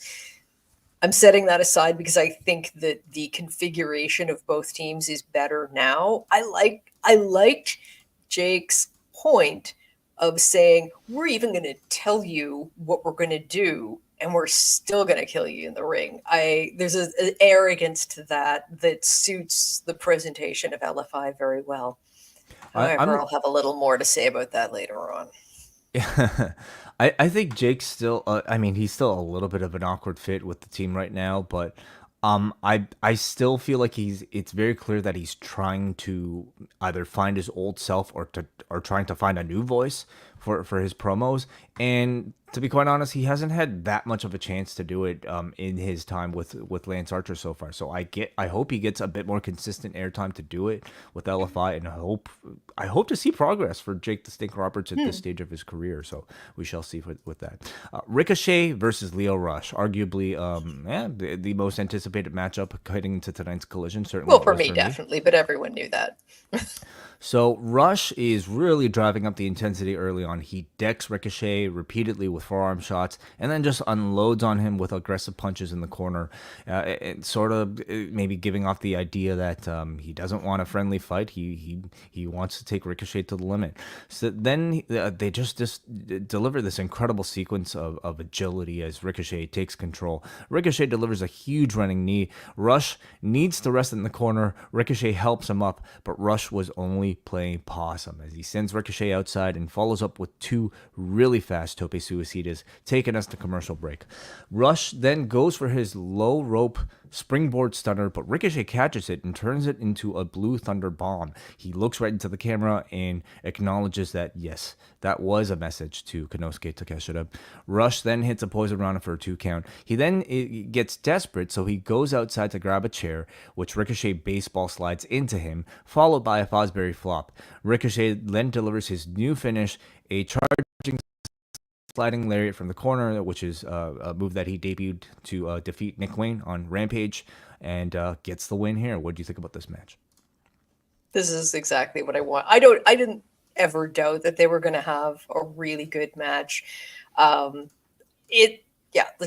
I'm setting that aside because I think that the configuration of both teams is better now. I liked Jake's point of saying we're even going to tell you what we're going to do and we're still going to kill you in the ring. There's an arrogance to that suits the presentation of LFI very well. However, I'm I'll have a little more to say about that later on. I think Jake's still. I mean, he's still a little bit of an awkward fit with the team right now, but I still feel like It's very clear that he's trying to either find his old self or trying to find a new voice for his promos. And to be quite honest, he hasn't had that much of a chance to do it in his time with Lance Archer so far. So I hope he gets a bit more consistent airtime to do it with LFI, and I hope to see progress for Jake the Snake Roberts at this stage of his career. So we shall see with that. Ricochet versus Lio Rush, arguably the most anticipated matchup heading into tonight's Collision. Certainly, Well, it for was me, definitely, but everyone knew that. So Rush is really driving up the intensity early on. He decks Ricochet repeatedly with forearm shots, and then just unloads on him with aggressive punches in the corner, sort of maybe giving off the idea that he doesn't want a friendly fight. He wants to take Ricochet to the limit. So then they just deliver this incredible sequence of agility as Ricochet takes control. Ricochet delivers a huge running knee. Rush needs to rest in the corner. Ricochet helps him up, but Rush was only playing possum as he sends Ricochet outside and follows up with two really fast tope suicidas, taking us to commercial break. Rush then goes for his low rope springboard stunner, but Ricochet catches it and turns it into a Blue Thunder bomb. He looks right into the camera and acknowledges that, yes, that was a message to Konosuke Takeshita. Rush then hits a poison rana for a 2 count. He then gets desperate, so he goes outside to grab a chair, which Ricochet baseball slides into him, followed by a Fosbury flop. Ricochet then delivers his new finish, a charging sliding lariat from the corner, which is a move that he debuted to defeat Nick Wayne on Rampage, and gets the win here. What do you think about this match? This is exactly what I want. I didn't ever doubt that they were going to have a really good match.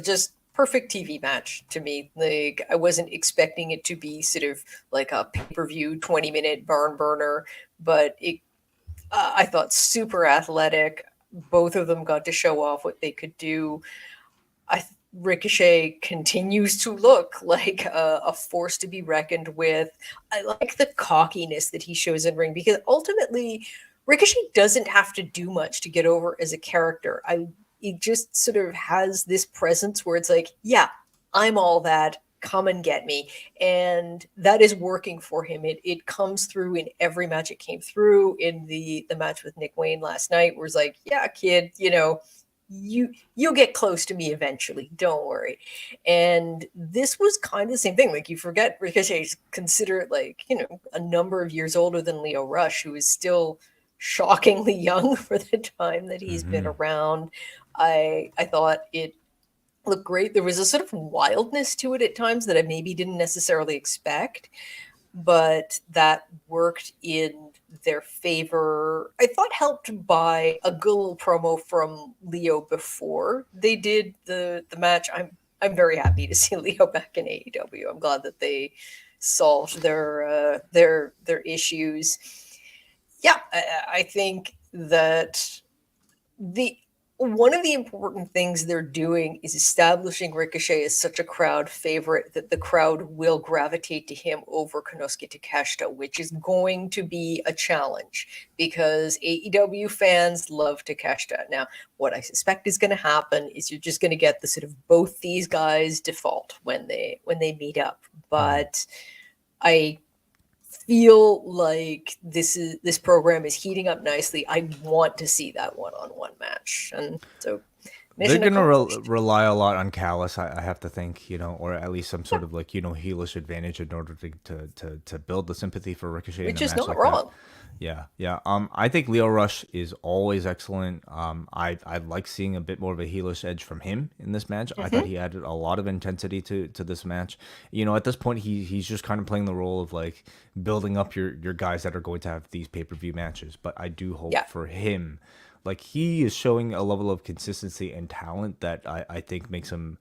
Just perfect TV match to me. Like I wasn't expecting it to be sort of like a pay-per-view 20-minute barn burner, but I thought super athletic. Both of them got to show off what they could do. Ricochet continues to look like a force to be reckoned with. I like the cockiness that he shows in ring because ultimately Ricochet doesn't have to do much to get over as a character. He just sort of has this presence where it's like, yeah, I'm all that. come and get me. And that is working for him. It comes through in every match. It came through in the match with Nick Wayne last night, where it's like, yeah, kid, you'll get close to me eventually. Don't worry. And this was kind of the same thing. Like, you forget Ricochet's considered like, a number of years older than Lio Rush, who is still shockingly young for the time that he's been around. I thought it looked great. There was a sort of wildness to it at times that I maybe didn't necessarily expect, but that worked in their favor. I thought helped by a good little promo from Lio before they did the match. I'm very happy to see Lio back in AEW. I'm glad that they solved their issues. Yeah, I think that one of the important things they're doing is establishing Ricochet as such a crowd favorite that the crowd will gravitate to him over Konosuke Takeshita, which is going to be a challenge because AEW fans love Takeshita. Now, what I suspect is going to happen is you're just going to get the sort of both these guys default when they meet up. But I feel like this program is heating up nicely. I want to see that one-on-one match, and so they're gonna rely a lot on Callis. I have to think, or at least some sort of like heelish advantage in order to build the sympathy for Ricochet, which in a is match not like wrong. That. Yeah. I think Lio Rush is always excellent. I'd like seeing a bit more of a heelish edge from him in this match. I thought he added a lot of intensity to this match. At this point, he's just kind of playing the role of like building up your guys that are going to have these pay-per-view matches. But I do hope for him, like, he is showing a level of consistency and talent that I think makes him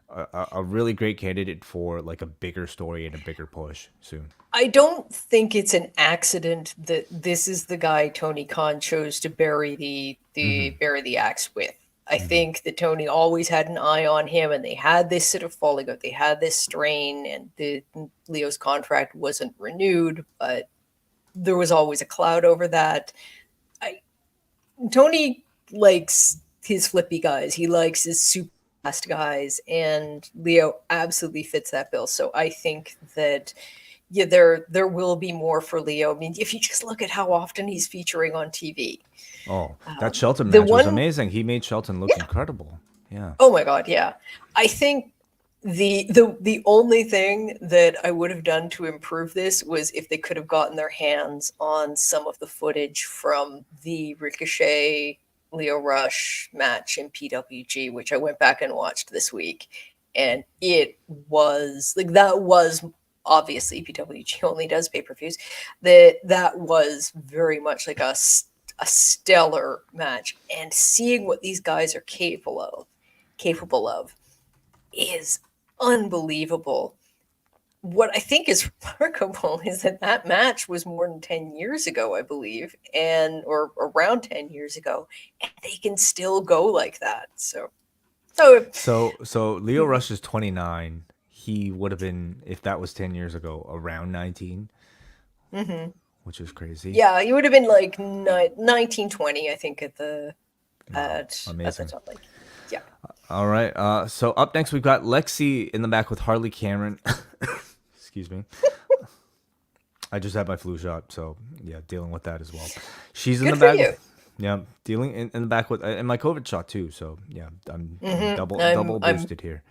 a really great candidate for like a bigger story and a bigger push soon. I don't think it's an accident that this is the guy Tony Khan chose to bury the axe with. I think that Tony always had an eye on him, and they had this sort of falling out. They had this strain, and Leo's contract wasn't renewed, but there was always a cloud over that. Tony likes his flippy guys. He likes his super fast guys, and Lio absolutely fits that bill. So I think that there will be more for Lio. I mean, if you just look at how often he's featuring on TV. Oh, that Shelton match was amazing. He made Shelton look incredible. Yeah. Oh my God, yeah. I think the only thing that I would have done to improve this was if they could have gotten their hands on some of the footage from the Ricochet Lio Rush match in PWG, which I went back and watched this week. And it was like, that was obviously PWG only does pay-per-views. That was very much like a stellar match. And seeing what these guys are capable of is unbelievable. What I think is remarkable is that match was more than 10 years ago, I believe, or around 10 years ago, and they can still go like that. So Lio Rush is 29. He would have been, if that was 10 years ago, around 19, which is crazy. Yeah, he would have been like 1920, I think, at the amazing. top. Like, yeah. All right. So up next, we've got Lexi in the back with Harley Cameron. Excuse me. I just had my flu shot, so yeah, dealing with that as well. She's in Good the for back. you. Yeah, dealing in the back with and my COVID shot too. So yeah, I'm double boosted here.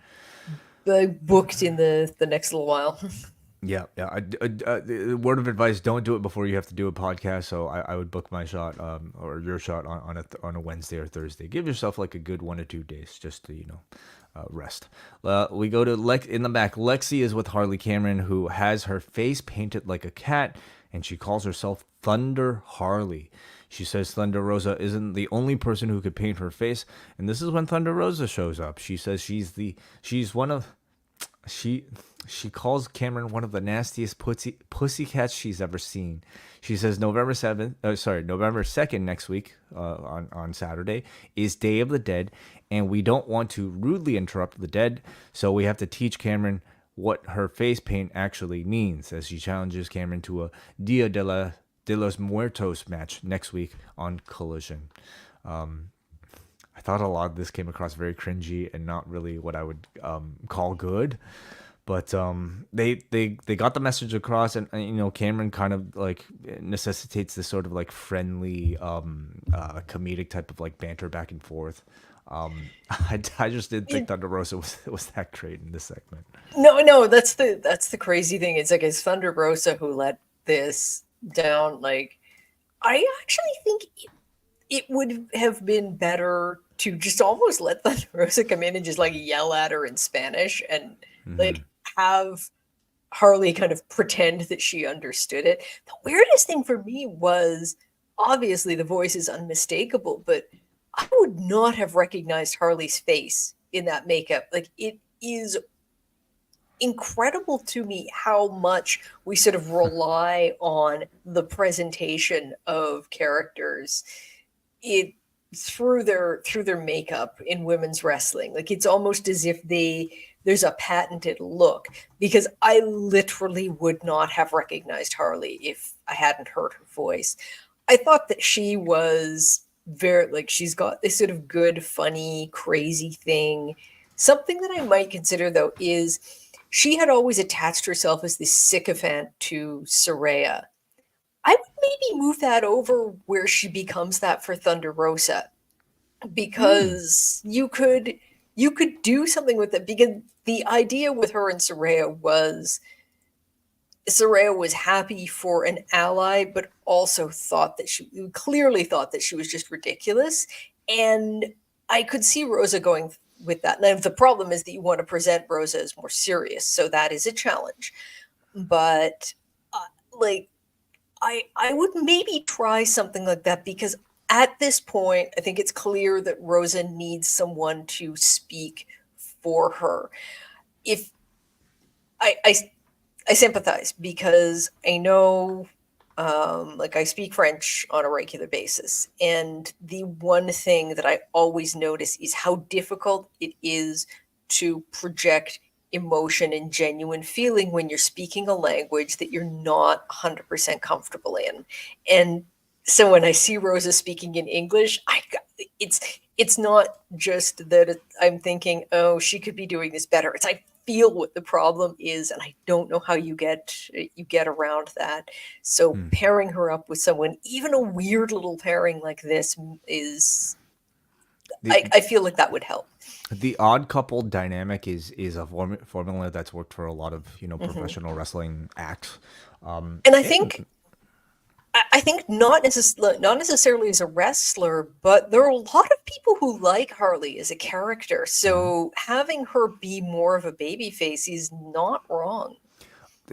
Booked in the next little while. Yeah. Word of advice: don't do it before you have to do a podcast. So I would book my shot, or your shot on a Wednesday or Thursday. Give yourself like a good 1 or 2 days just to rest. We go to in the back. Lexi is with Harley Cameron, who has her face painted like a cat, and she calls herself Thunder Harley. She says Thunder Rosa isn't the only person who could paint her face, and this is when Thunder Rosa shows up. She says she calls Cameron one of the nastiest pussycats she's ever seen. She says November 2nd next week, on Saturday, is Day of the Dead, and we don't want to rudely interrupt the dead, so we have to teach Cameron what her face paint actually means, as she challenges Cameron to a Dia de los Muertos match next week on Collision. I thought a lot of this came across very cringy and not really what I would call good. But they got the message across, and you know, Cameron kind of like necessitates this sort of like friendly comedic type of like banter back and forth. I just didn't think Thunder Rosa was that great in this segment. No, that's the crazy thing. It's like it's Thunder Rosa who let this down. Like, I actually think it would have been better to just almost let Thunder Rosa come in and just like yell at her in Spanish and like have Harley kind of pretend that she understood it. The weirdest thing for me was obviously the voice is unmistakable, but I would not have recognized Harley's face in that makeup. Like, it is incredible to me how much we sort of rely on the presentation of characters it through their makeup in women's wrestling. Like, it's almost as if there's a patented look, because I literally would not have recognized Harley if I hadn't heard her voice. I thought that she was very, like, she's got this sort of good, funny, crazy thing. Something that I might consider, though, is she had always attached herself as this sycophant to Saraya. I would maybe move that over where she becomes that for Thunder Rosa, because you could do something with it, because the idea with her and Saraya was happy for an ally, but also clearly thought that she was just ridiculous. And I could see Rosa going with that. Now, the problem is that you want to present Rosa as more serious, so that is a challenge. But like, I would maybe try something like that, because at this point, I think it's clear that Rosa needs someone to speak for her. If I sympathize, because I know, like, I speak French on a regular basis, and the one thing that I always notice is how difficult it is to project emotion and genuine feeling when you're speaking a language that you're not 100% comfortable in. And so when I see Rosa speaking in English, it's not just that I'm thinking, oh, she could be doing this better. It's I feel what the problem is, and I don't know how you get around that. So pairing her up with someone, even a weird little pairing like this, is I feel like that would help. The odd couple dynamic is a formula that's worked for a lot of, you know, professional wrestling acts. And I think not necessarily as a wrestler, but there are a lot of people who like Harley as a character. So having her be more of a babyface is not wrong.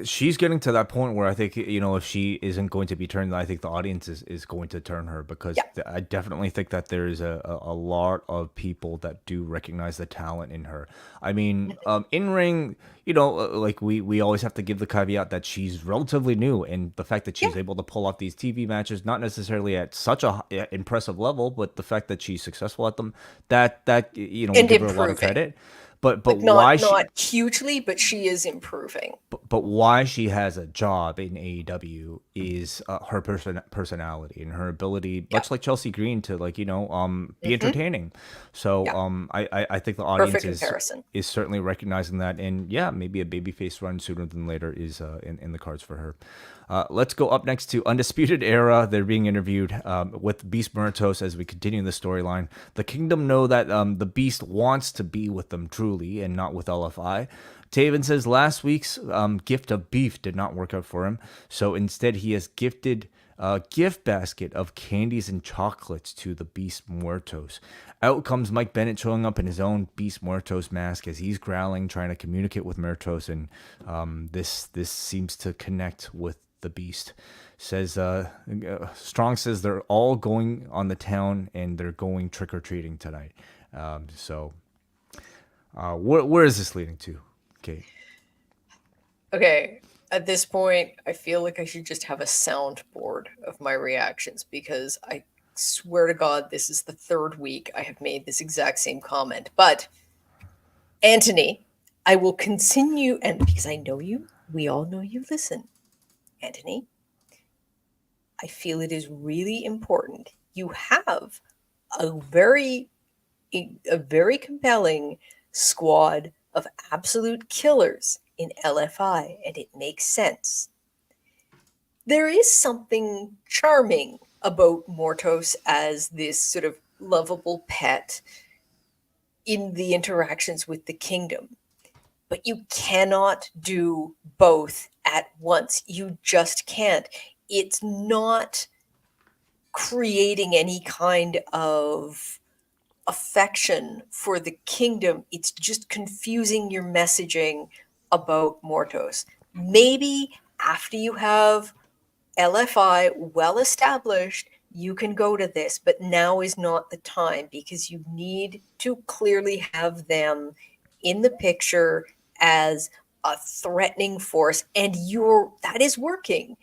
She's getting to that point where I think, you know, if she isn't going to be turned, I think the audience is going to turn her, because Yeah. I definitely think that there's a lot of people that do recognize the talent in her. I mean, in ring, you know, like we always have to give the caveat that she's relatively new, and the fact that she's able to pull off these TV matches, not necessarily at such a impressive level, but the fact that she's successful at them, that you know, we And give her a lot of improving. credit. But Like, why not hugely, but she is improving. but why she has a job in AEW is her personality and her ability, Yeah. much like Chelsea Green, to, like, you know, be entertaining. So Yeah. I think the audience Perfect comparison. is certainly recognizing that, and yeah, maybe a babyface run sooner than later is in the cards for her. Let's go up next to Undisputed Era. They're being interviewed with Beast Mortos as we continue the storyline. The Kingdom know that the Beast wants to be with them truly, and not with LFI. Taven says last week's gift of beef did not work out for him, so instead he has gifted a gift basket of candies and chocolates to the Beast Muertos. Out comes Mike Bennett, showing up in his own Beast Muertos mask as he's growling, trying to communicate with Muertos, and this seems to connect with the Beast. Says Strong says they're all going on the town and they're going trick or treating tonight. So where is this leading to, Kate? Okay. At this point, I feel like I should just have a soundboard of my reactions, because I swear to God, this is the third week I have made this exact same comment. But Anthony, I will continue, and because I know you, we all know you listen. Anthony, I feel it is really important. You have a very compelling squad of absolute killers in LFI, and it makes sense. There is something charming about Mortos as this sort of lovable pet in the interactions with the kingdom. But you cannot do both at once. You just can't. It's not creating any kind of affection for the kingdom. It's just confusing your messaging about Mortos. Maybe after you have LFI well established, you can go to this, but now is not the time because you need to clearly have them in the picture as a threatening force, and that is working.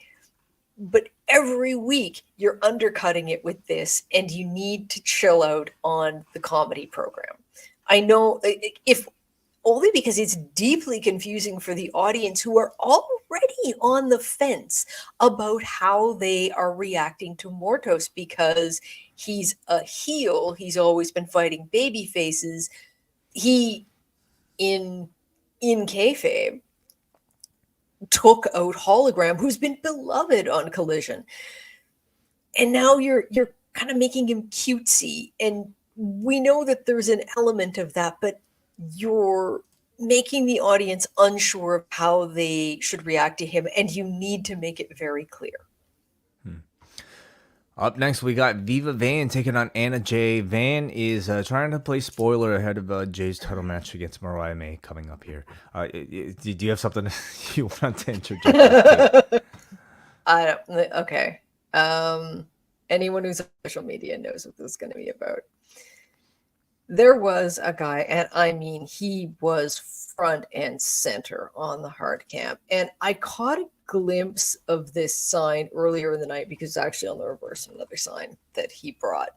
But every week you're undercutting it with this, and you need to chill out on the comedy program. I know, if only because it's deeply confusing for the audience who are already on the fence about how they are reacting to Mortos, because he's a heel. He's always been fighting baby faces. He, in kayfabe, took out Hologram, who's been beloved on Collision. And now you're kind of making him cutesy. And we know that there's an element of that, but you're making the audience unsure of how they should react to him, and you need to make it very clear. Up next, we got Viva Van taking on Anna Jay. Van is trying to play spoiler ahead of Jay's title match against Mariah May coming up here. Do you have something you want to interject? I don't. Okay. Anyone who's on social media knows what this is going to be about. There was a guy, and I mean, he was front and center on the hard camp. And I caught a glimpse of this sign earlier in the night because it's actually on the reverse of another sign that he brought.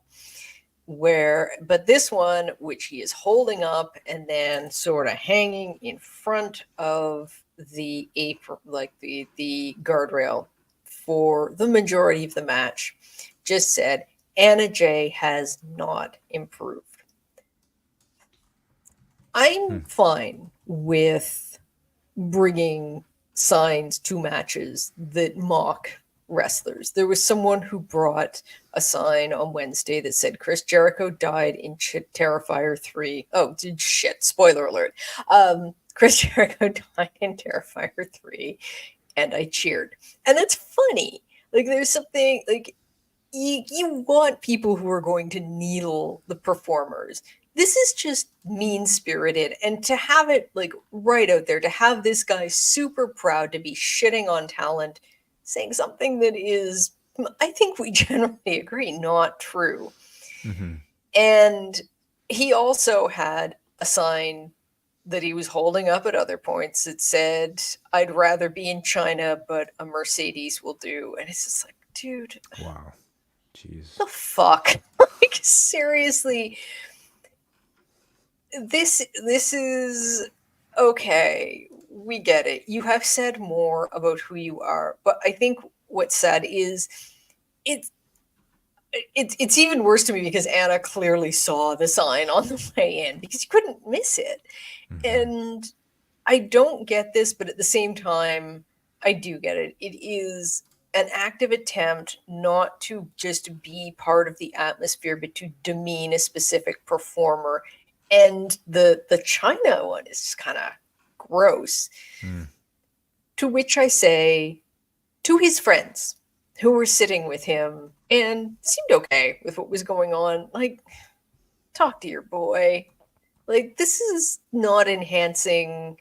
But this one, which he is holding up and then sort of hanging in front of the apron, like the guardrail for the majority of the match, just said, Anna Jay has not improved. I'm fine with bringing signs to matches that mock wrestlers. There was someone who brought a sign on Wednesday that said Chris Jericho died in Terrifier 3. Oh, shit, spoiler alert. Chris Jericho died in Terrifier 3, and I cheered. And that's funny. Like, there's something, like, you want people who are going to needle the performers. This is just mean-spirited, and to have it like right out there, to have this guy super proud to be shitting on talent, saying something that is, I think we generally agree, not true. Mm-hmm. And he also had a sign that he was holding up at other points that said, I'd rather be in China, but a Mercedes will do. And it's just like, dude. Wow. Jeez. The fuck? Like, seriously. This is okay. We get it. You have said more about who you are, but I think what's sad is it's even worse to me because Anna clearly saw the sign on the way in because you couldn't miss it. Mm-hmm. And I don't get this, but at the same time, I do get it. It is an active attempt not to just be part of the atmosphere, but to demean a specific performer. And the China one is just kind of gross. To which I say, to his friends who were sitting with him and seemed okay with what was going on, like, talk to your boy. Like, this is not enhancing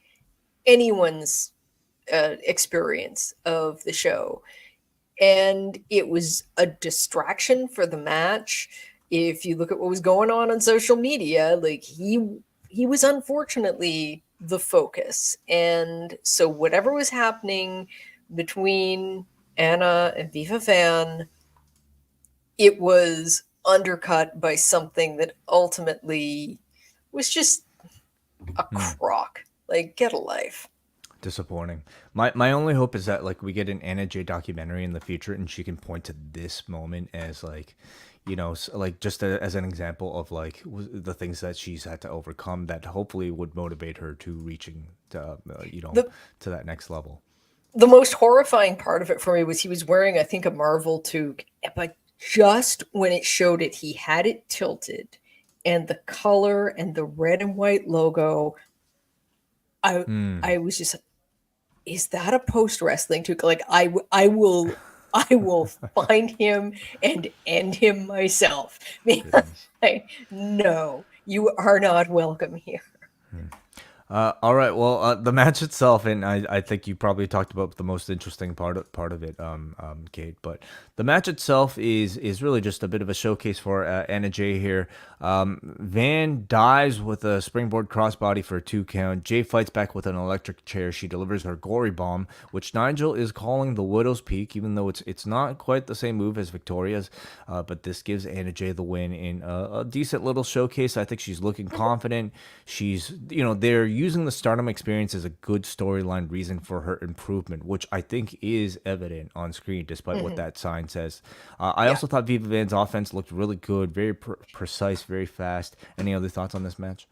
anyone's experience of the show. And it was a distraction for the match. If you look at what was going on social media, like he was unfortunately the focus. And so whatever was happening between Anna and Viva Van, it was undercut by something that ultimately was just a crock. Like, get a life. Disappointing. My only hope is that like we get an Anna Jay documentary in the future and she can point to this moment as like, like just as an example of like the things that she's had to overcome that hopefully would motivate her to reaching The to that next level. the most horrifying part of it for me was he was wearing, I think, a Marvel toque, but just when it showed it, he had it tilted, and the color and the red and white logo, I Hmm. I was just, is that a post wrestling toque? Like I will find him and end him myself. Goodness. Like, no, you are not welcome here. All right. Well, the match itself, and I think you probably talked about the most interesting part of it, Kate. But the match itself is really just a bit of a showcase for Anna Jay here. Van dives with a springboard crossbody for a 2 count. Jay fights back with an electric chair. She delivers her gory bomb, which Nigel is calling the Widow's Peak, even though it's not quite the same move as Victoria's. But this gives Anna Jay the win in a decent little showcase. I think she's looking confident. She's, they're using the Stardom experience as a good storyline reason for her improvement, which I think is evident on screen, despite what that sign says. I Yeah. also thought Viva Van's offense looked really good, very precise, very fast. Any other thoughts on this match?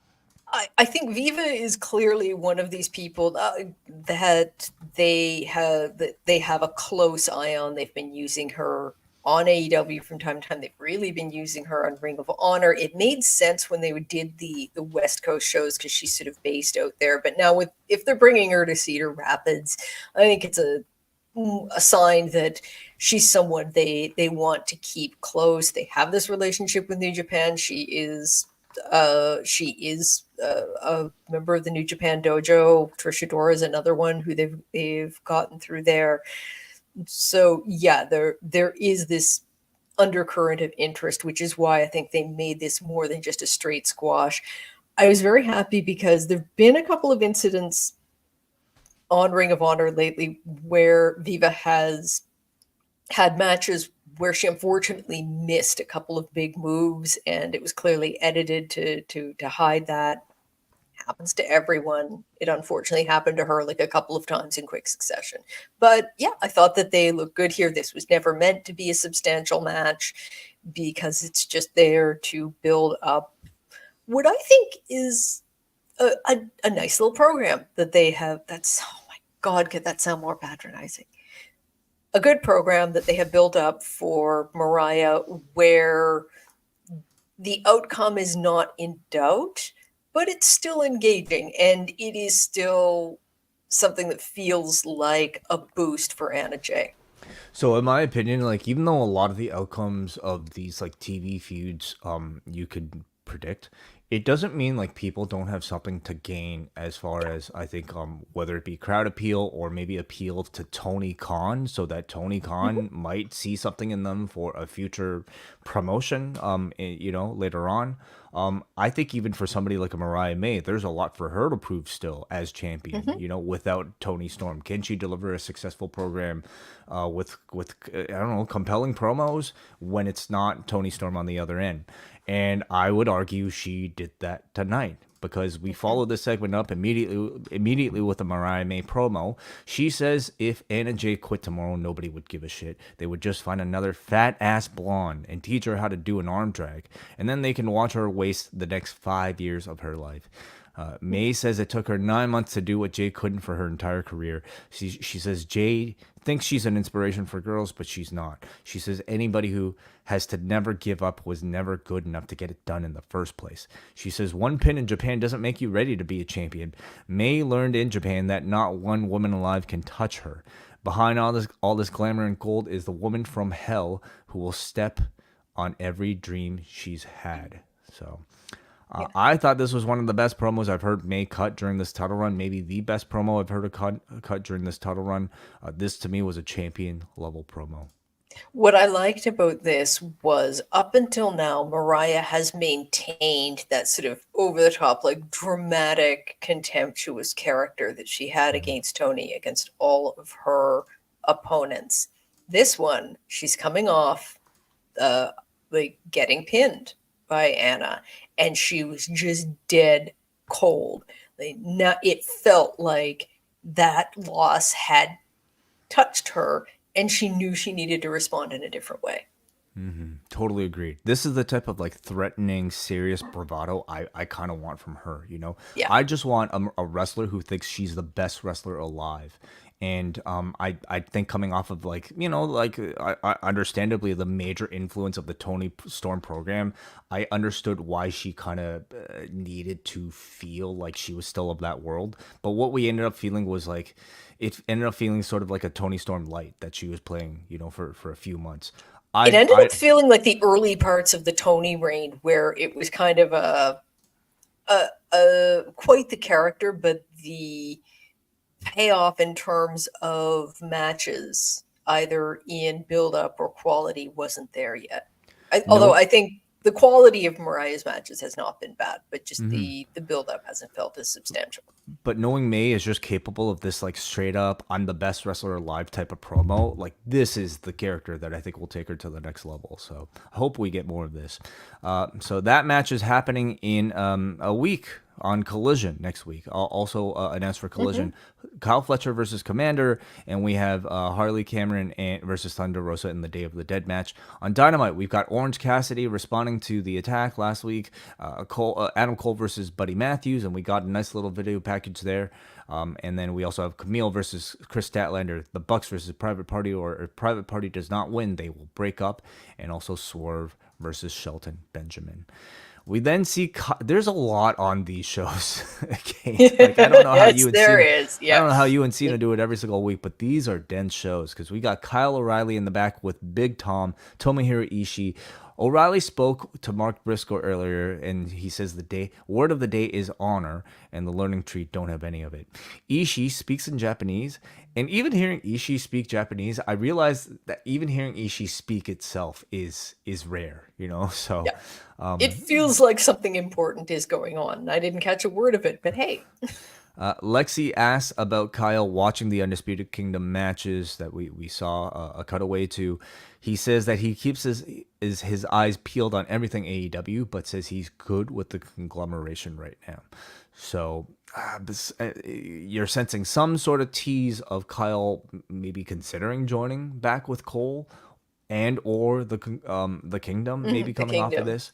I think Viva is clearly one of these people that they have a close eye on. They've been using her on AEW from time to time. They've really been using her on Ring of Honor. It made sense when they did the West Coast shows because she's sort of based out there. But now if they're bringing her to Cedar Rapids, I think it's a sign that she's someone they want to keep close. They have this relationship with New Japan. She is a member of the New Japan Dojo. Trisha Dora is another one who they've gotten through there. So yeah, there is this undercurrent of interest, which is why I think they made this more than just a straight squash. I was very happy because there've been a couple of incidents on Ring of Honor lately where Viva has had matches where she unfortunately missed a couple of big moves, and it was clearly edited to hide that. Happens to everyone. It unfortunately happened to her like a couple of times in quick succession. But yeah, I thought that they looked good here. This was never meant to be a substantial match because it's just there to build up what I think is a nice little program that they have. That's, oh my God, could that sound more patronizing? A good program that they have built up for Mariah where the outcome is not in doubt, but it's still engaging and it is still something that feels like a boost for Anna Jay. So in my opinion, like even though a lot of the outcomes of these like TV feuds you could predict, it doesn't mean like people don't have something to gain as far Yeah. as I think whether it be crowd appeal or maybe appeal to Tony Khan so that Tony Mhm. Khan might see something in them for a future promotion later on. I think even for somebody like a Mariah May, there's a lot for her to prove still as champion. Mhm. Without Tony Storm, can she deliver a successful program with I don't know, compelling promos when it's not Tony Storm on the other end? And I would argue she did that tonight because we Mhm. followed this segment up immediately with a Mariah May promo. She says if Anna Jay quit tomorrow, nobody would give a shit. They would just find another fat ass blonde and teach her how to do an arm drag, and then they can watch her waste the next 5 years of her life. May says it took her 9 months to do what Jay couldn't for her entire career. She says Jay thinks she's an inspiration for girls, but she's not. She says anybody who has to never give up was never good enough to get it done in the first place. She says one pin in Japan doesn't make you ready to be a champion. May learned in Japan that not one woman alive can touch her. Behind all this glamour and gold is the woman from hell who will step on every dream she's had. So Yeah. I thought this was one of the best promos I've heard May cut during this title run. Maybe the best promo I've heard her cut during this title run. This to me was a champion level promo. What I liked about this was up until now, Mariah has maintained that sort of over the top, like dramatic, contemptuous character that she had against Tony, against all of her opponents. This one, she's coming off uh, like getting pinned by Anna, and she was just dead cold. Like, it felt like that loss had touched her, and she knew she needed to respond in a different way. Totally agreed. This is the type of like threatening, serious bravado I kind of want from her. Yeah. I just want a wrestler who thinks she's the best wrestler alive. And I think coming off of like, understandably the major influence of the Tony Storm program, I understood why she kind of needed to feel like she was still of that world. But what we ended up feeling was like, it ended up feeling sort of like a Tony Storm light that she was playing, for a few months. It I ended I up feeling like the early parts of the Tony reign, where it was kind of a quite the character, but the payoff in terms of matches, either in build up or quality, wasn't there yet. Although no I think the quality of Mariah's matches has not been bad, but just the build up hasn't felt as substantial. but knowing May is just capable of this like straight up I'm the best wrestler alive type of promo, like this is the character that I think will take her to the next level. So I hope we get more of this. So that match is happening in a week on Collision next week. I'll also announced for Collision, Kyle Fletcher versus Commander, and we have Harley Cameron versus Thunder Rosa in the Day of the Dead match. On Dynamite, we've got Orange Cassidy responding to the attack last week, Adam Cole versus Buddy Matthews, and we got a nice little video package there. And then we also have Camille versus Chris Statlander, the Bucks versus Private Party, or if Private Party does not win, they will break up, and also Swerve versus Shelton Benjamin. We then see there's a lot on these shows. Kate. Like I don't know how Yes, you and there Siino, is. I don't Yep. know how you and Siino do it every single week, but these are dense shows because we got Kyle O'Reilly in the back with Big Tom, Tomohiro Ishii. O'Reilly spoke to Mark Briscoe earlier, and he says the word of the day is honor, and the learning tree don't have any of it. Ishii speaks in Japanese, and even hearing Ishii speak Japanese, I realized that even hearing Ishii speak itself is rare, So Yeah. It feels like something important is going on. I didn't catch a word of it, but hey. Lexi asks about Kyle watching the Undisputed Kingdom matches that we saw a cutaway to. He says that he keeps his eyes peeled on everything AEW, but says he's good with the conglomeration right now. So you're sensing some sort of tease of Kyle maybe considering joining back with Cole and or the Kingdom maybe The coming off of Kingdom. this.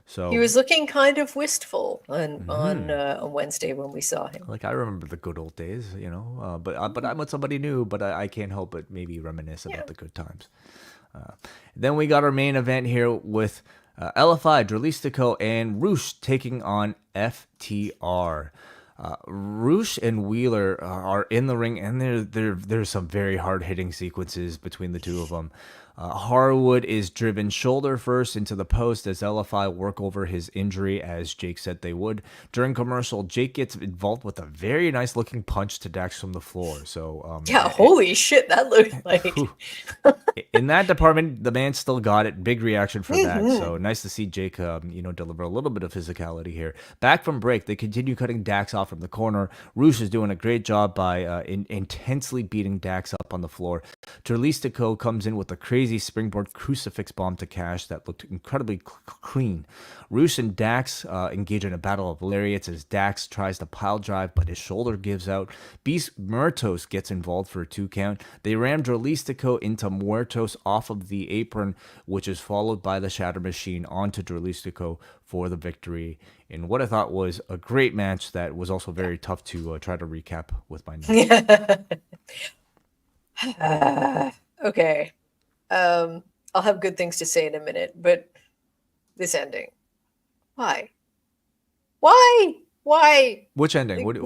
So He was looking kind of wistful on Wednesday when we saw him. like I remember the good old days, but I'm with somebody new, but I can't help but maybe reminisce Yeah. about the good times. Then we got our main event here with LFI, Dralistico, and Roosh taking on FTR. Roosh and Wheeler are in the ring, and there's some very hard hitting sequences between the two of them. Harwood is driven shoulder first into the post as LFI work over his injury, as Jake said they would. During commercial, Jake gets involved with a very nice looking punch to Dax from the floor. So Yeah, holy shit, that looked like. in that department, the man still got it. Big reaction for that. So nice to see Jake, deliver a little bit of physicality here. Back from break, they continue cutting Dax off from the corner. Roosh is doing a great job by intensely beating Dax up on the floor. Terlistico comes in with a crazy springboard crucifix bomb to Cash that looked incredibly clean. Roosh and Dax engage in a battle of lariats as Dax tries to pile drive, but his shoulder gives out. Beast Mortos gets involved for a 2 count. They ram Dralistico into Mortos off of the apron, which is followed by the Shatter Machine onto Dralistico for the victory in what I thought was a great match that was also very tough to try to recap with my notes. Okay. I'll have good things to say in a minute, but this ending. Why? Why? Which ending? What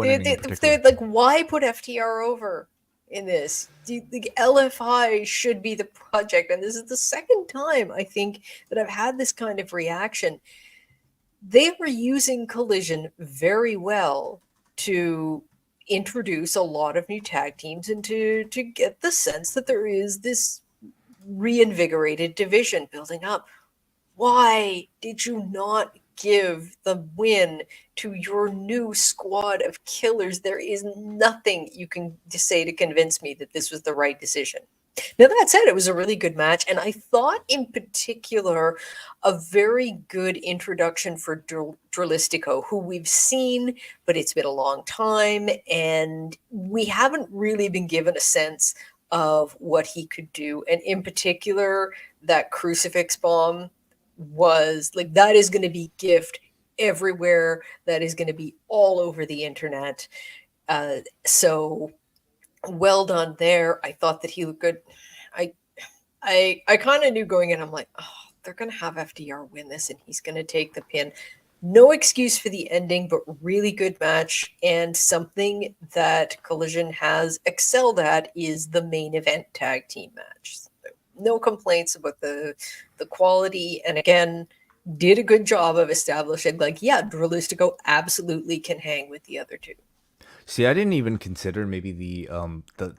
ending in particular? Like, why put FTR over in this? The LFI should be the project, and this is the second time I think that I've had this kind of reaction. They were using Collision very well to introduce a lot of new tag teams and to get the sense that there is this reinvigorated division building up. Why did you not give the win to your new squad of killers? There is nothing you can say to convince me that this was the right decision. Now, that said, it was a really good match, and I thought in particular a very good introduction for Dralistico, who we've seen, but it's been a long time, and we haven't really been given a sense of what he could do. And in particular, that crucifix bomb was like, that is going to be gift everywhere. That is going to be all over the internet. So well done there. I thought that he looked good. I kind of knew going in, I'm like, oh, they're going to have FDR win this and he's going to take the pin. No excuse for the ending, but really good match. And something that Collision has excelled at is the main event tag team match. No complaints about the quality. And again, did a good job of establishing, like, yeah, Dralistico absolutely can hang with the other two. See, I didn't even consider maybe the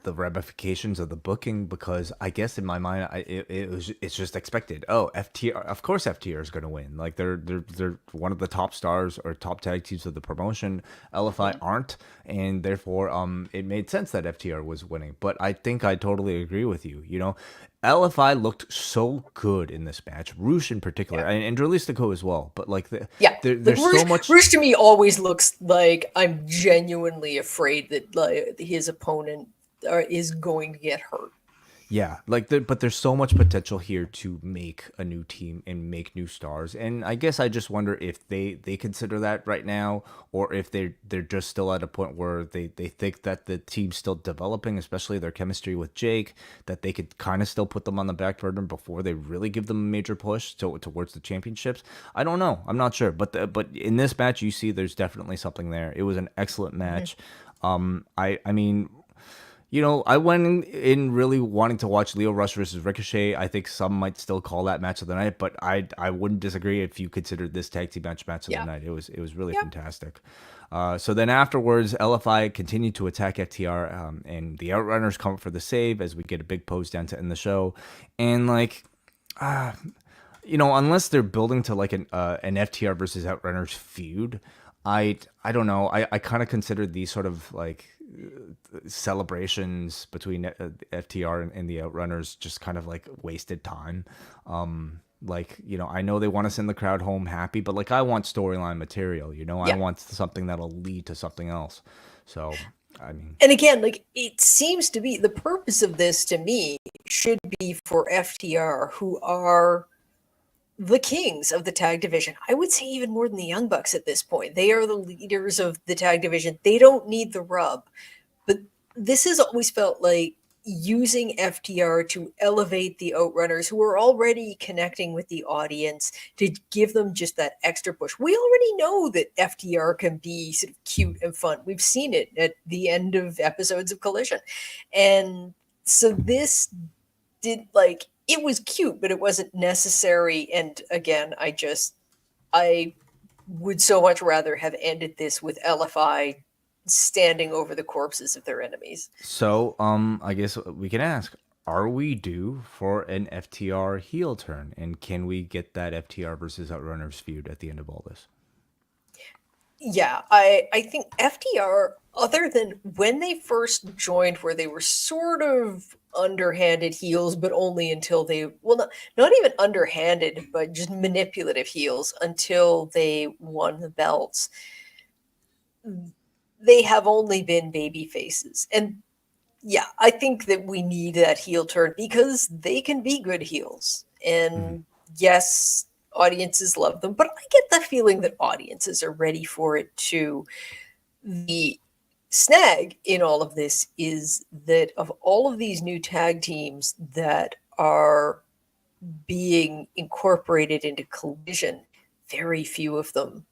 ramifications of the booking, because I guess in my mind it's just expected. Oh, FTR, of course FTR is going to win. Like they're one of the top stars or top tag teams of the promotion. LFI aren't, and therefore it made sense that FTR was winning. But I think I totally agree with you. You know, LFI looked so good in this match, Roosh in particular, and Dralistico as well. But like there's Rouge, so much. Rouge to me always looks like I'm genuinely afraid that like, his opponent is going to get hurt. Yeah, like but there's so much potential here to make a new team and make new stars, and I guess I just wonder if they consider that right now, or if they're just still at a point where they think that the team's still developing, especially their chemistry with Jake, that they could kind of still put them on the back burner before they really give them a major push towards the championships. I don't know, I'm not sure, but in this match you see there's definitely something there. It was an excellent match. I mean, you know, I went in really wanting to watch Lio Rush versus Ricochet. I think some might still call that match of the night, but I wouldn't disagree if you considered this tag team match of the night. It was really fantastic. So then afterwards, LFI continued to attack FTR, and the Outrunners come up for the save as we get a big pose down to end the show. And like, you know, unless they're building to like an FTR versus Outrunners feud, I don't know. I kind of considered these sort of like celebrations between FTR and the Outrunners just kind of like wasted time. Like, you know, I know they want to send the crowd home happy, but like I want storyline material, you know, I want something that'll lead to something else. So, I mean, and again, like it seems to be the purpose of this to me should be for FTR, who are the kings of the tag division. I would say even more than the Young Bucks at this point. They are the leaders of the tag division. They don't need the rub. But this has always felt like using FTR to elevate the Outrunners, who are already connecting with the audience, to give them just that extra push. We already know that FTR can be sort of cute and fun. We've seen it at the end of episodes of Collision. And so this did, like, it was cute, but it wasn't necessary. And again, I would so much rather have ended this with LFI standing over the corpses of their enemies. so I guess we can ask, are we due for an FTR heel turn, and can we get that FTR versus Outrunners feud at the end of all this? Yeah, I think FTR, other than when they first joined, where they were sort of underhanded heels, but only until they, well, not even underhanded, but just manipulative heels until they won the belts. They have only been baby faces. And yeah, I think that we need that heel turn because they can be good heels. And yes, audiences love them, but I get the feeling that audiences are ready for it too. The snag in all of this is that of all of these new tag teams that are being incorporated into Collision, very few of them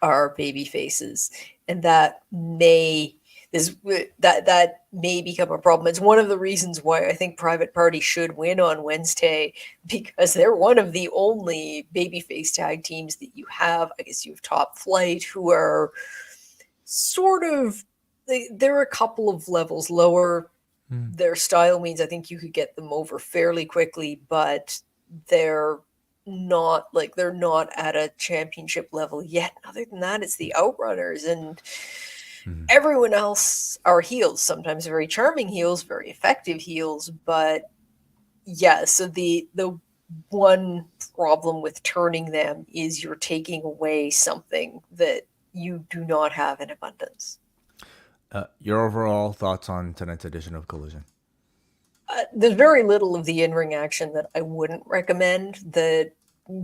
are baby faces, and that may become a problem. It's one of the reasons why I think Private Party should win on Wednesday, because they're one of the only babyface tag teams that you have. I guess you have Top Flight, who are sort of, they're a couple of levels lower. Their style means I think you could get them over fairly quickly, but they're not at a championship level yet. Other than that, it's the Outrunners, and everyone else are heels, sometimes very charming heels, very effective heels. But yeah, so the one problem with turning them is you're taking away something that you do not have in abundance. Your overall thoughts on tonight's edition of Collision? There's very little of the in-ring action that I wouldn't recommend that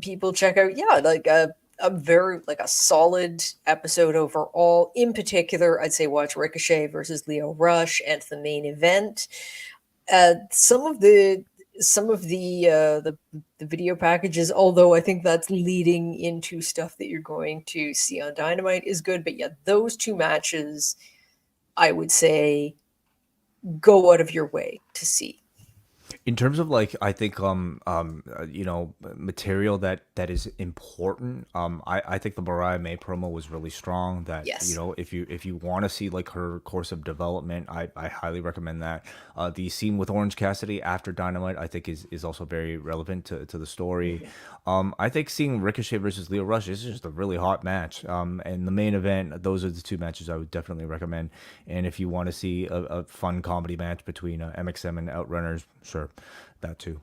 people check out. Yeah, like a very like a solid episode overall. In particular, I'd say watch Ricochet versus Lio Rush and the main event. Some of the video packages, although I think that's leading into stuff that you're going to see on Dynamite, is good. But yeah, those two matches, I would say, go out of your way to see. In terms of like, I think material that is important. I think the Mariah May promo was really strong. That Yes. if you want to see like her course of development, I highly recommend that. The scene with Orange Cassidy after Dynamite, I think is also very relevant to the story. I think seeing Ricochet versus Lio Rush is just a really hot match. And the main event, those are the two matches I would definitely recommend. And if you want to see a fun comedy match between MXM and Outrunners, sure, that too.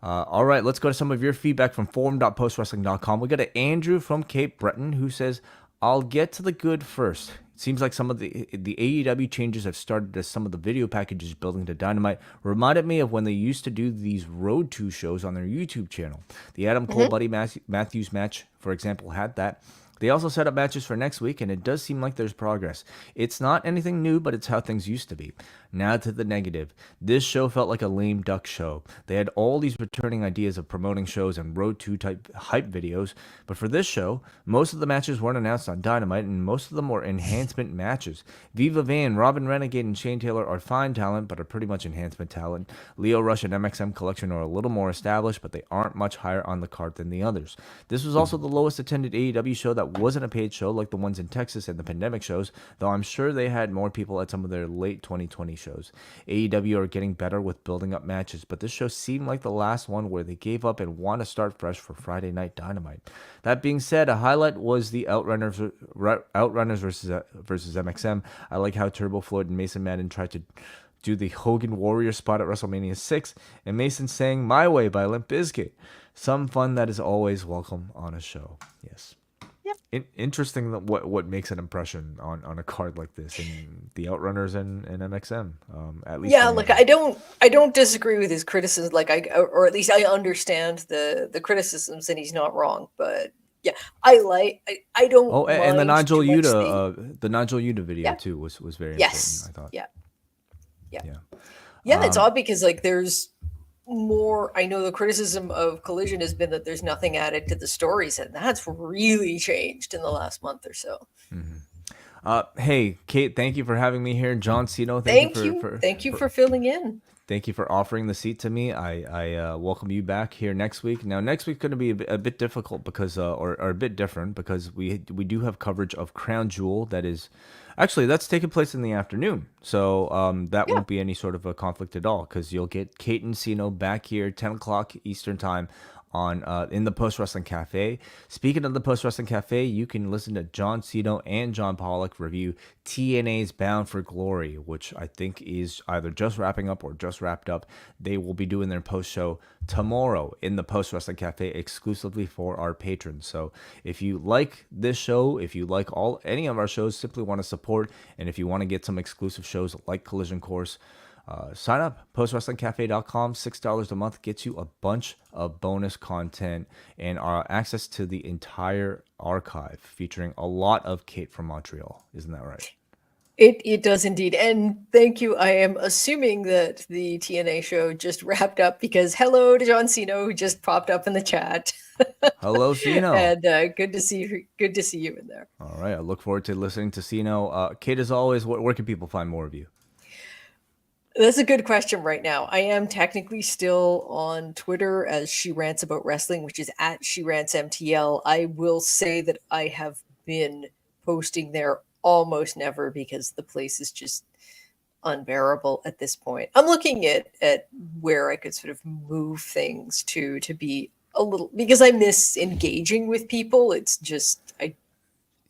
All right, let's go to some of your feedback from forum.postwrestling.com. We got a Andrew from Cape Breton who says, I'll get to the good first. It seems like some of the AEW changes have started as some of the video packages building to Dynamite reminded me of when they used to do these Road to shows on their YouTube channel. The Adam Cole Buddy Matthews match, for example, had that. They also set up matches for next week, and it does seem like there's progress. It's not anything new, but it's how things used to be. Now to the negative. This show felt like a lame duck show. They had all these returning ideas of promoting shows and Road to type hype videos, but for this show, most of the matches weren't announced on Dynamite, and most of them were enhancement matches. Viva Van, Robin Renegade, and Shane Taylor are fine talent, but are pretty much enhancement talent. Lio Rush and MXM Collection are a little more established, but they aren't much higher on the card than the others. This was also the lowest attended AEW show that wasn't a paid show like the ones in Texas and the pandemic shows, though I'm sure they had more people at some of their late 2020 shows. AEW are getting better with building up matches, but this show seemed like the last one where they gave up and want to start fresh for Friday Night Dynamite. That being said, a highlight was the Outrunners versus MXM. I like how Turbo Floyd and Mason Madden tried to do the Hogan Warrior spot at WrestleMania 6, and Mason sang My Way by Limp Bizkit. Some fun that is always welcome on a show. Yes. Interesting that what makes an impression on a card like this in the Outrunners and MXM, at least. Yeah, like I don't disagree with his criticism. Like or at least I understand the criticisms, and he's not wrong. But yeah, I don't. Oh, and the mind Nigel too much Yuta, the Nigel Yuta video Yeah. too was very Yes. important, I thought. Yeah. Yeah. Yeah. Yeah. It's odd because like there's more. I know the criticism of Collision has been that there's nothing added to the stories, and that's really changed in the last month or so. Hey, Kate, thank you for having me here. John Siino, Thank you for filling in. thank you for offering the seat to me. I welcome you back here next week. Now, next week's going to be a bit difficult because, or a bit different because we do have coverage of Crown Jewel that is, actually, that's taking place in the afternoon. So that won't be any sort of a conflict at all because you'll get Kate and Siino back here 10 o'clock Eastern time on in the Post Wrestling Cafe. Speaking of the Post Wrestling Cafe, you can listen to John Siino and John Pollock review TNA's Bound for Glory, which I think is either just wrapping up or just wrapped up. They will be doing their post show tomorrow in the Post Wrestling Cafe exclusively for our patrons. So if you like this show, if you like any of our shows, simply want to support, and if you want to get some exclusive shows like Collision Course, sign up, postwrestlingcafe.com. $6 a month gets you a bunch of bonus content and access to the entire archive featuring a lot of Kate from Montreal. Isn't that right? It does indeed. And thank you. I am assuming that the TNA show just wrapped up because hello to John Siino, who just popped up in the chat. Hello, Siino. And good to see you in there. All right. I look forward to listening to Siino. Kate, as always, where can people find more of you? That's a good question right now. I am technically still on Twitter as She Rants About Wrestling, which is at She Rants MTL. I will say that I have been posting there almost never because the place is just unbearable at this point. I'm looking at where I could sort of move things to be a little, because I miss engaging with people. It's just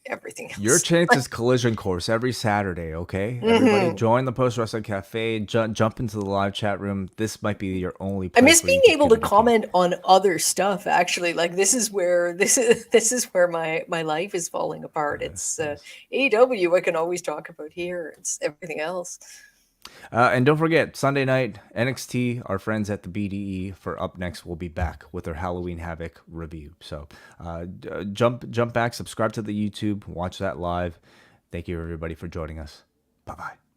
everything else. Your chance is Collision Course every Saturday, okay? Everybody join the Post Wrestling Cafe, jump into the live chat room. This might be your only place I miss where being you can able to communicate. comment on other stuff, actually. Like this is where my life is falling apart. It's AEW I can always talk about here. It's everything else. And don't forget, Sunday night, NXT, our friends at the BDE for Up Next will be back with their Halloween Havoc review. So jump back, subscribe to the YouTube, watch that live. Thank you, everybody, for joining us. Bye-bye.